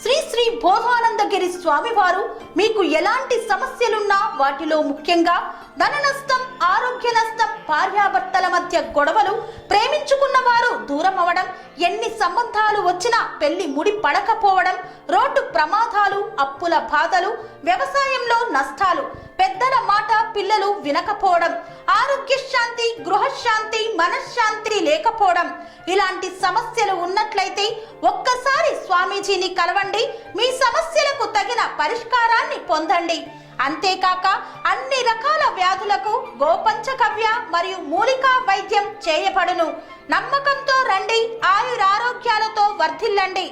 శ్రీ శ్రీ బోధానందగిరి స్వామివారు మీకు ఎలాంటి సమస్యలున్నా, వాటిలో ముఖ్యంగా ధన నష్టం, ఆరోగ్య నష్టం, భార్యాభర్తల మధ్య గొడవలు, ప్రేమించుకున్న వారు దూరం అవడం, ఎన్ని సంబంధాలు వచ్చినా పెళ్లి ముడి పడకపోవడం, రోడ్డు ప్రమాదాలు, అప్పుల బాధలు, వ్యవసాయంలో నష్టాలు, పెద్దల మాట పిల్లలు వినకపోవడం, ఆరోగ్య శాంతి, గృహశాంతి, మనశ్శాంతి లేకపోవడం, ఇలాంటి సమస్యలు ఉన్నట్లయితే ఒక్కసారి స్వామీజీని కలవండి. మీ సమస్యలకు తగిన పరిష్కారాన్ని పొందండి. అంతేకాక అన్ని రకాల వ్యాధులకు గోపంచకవ్య మరియు మూలికా వైద్యం చేయబడును. నమ్మకంతో రండి, ఆయురారోగ్యాలతో వర్ధిల్లండి.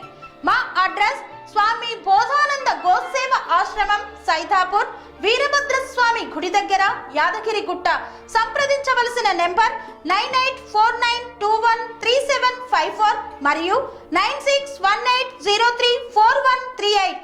మా అడ్రస్ స్వామి బోధానంద గోసేవ ఆశ్రమం సైథాపూర్, వీరభద్రస్వామి గుడి దగ్గర, యాదగిరిగుట్ట. సంప్రదించవలసిన నెంబర్ 9849213754 మరియు 9618034138.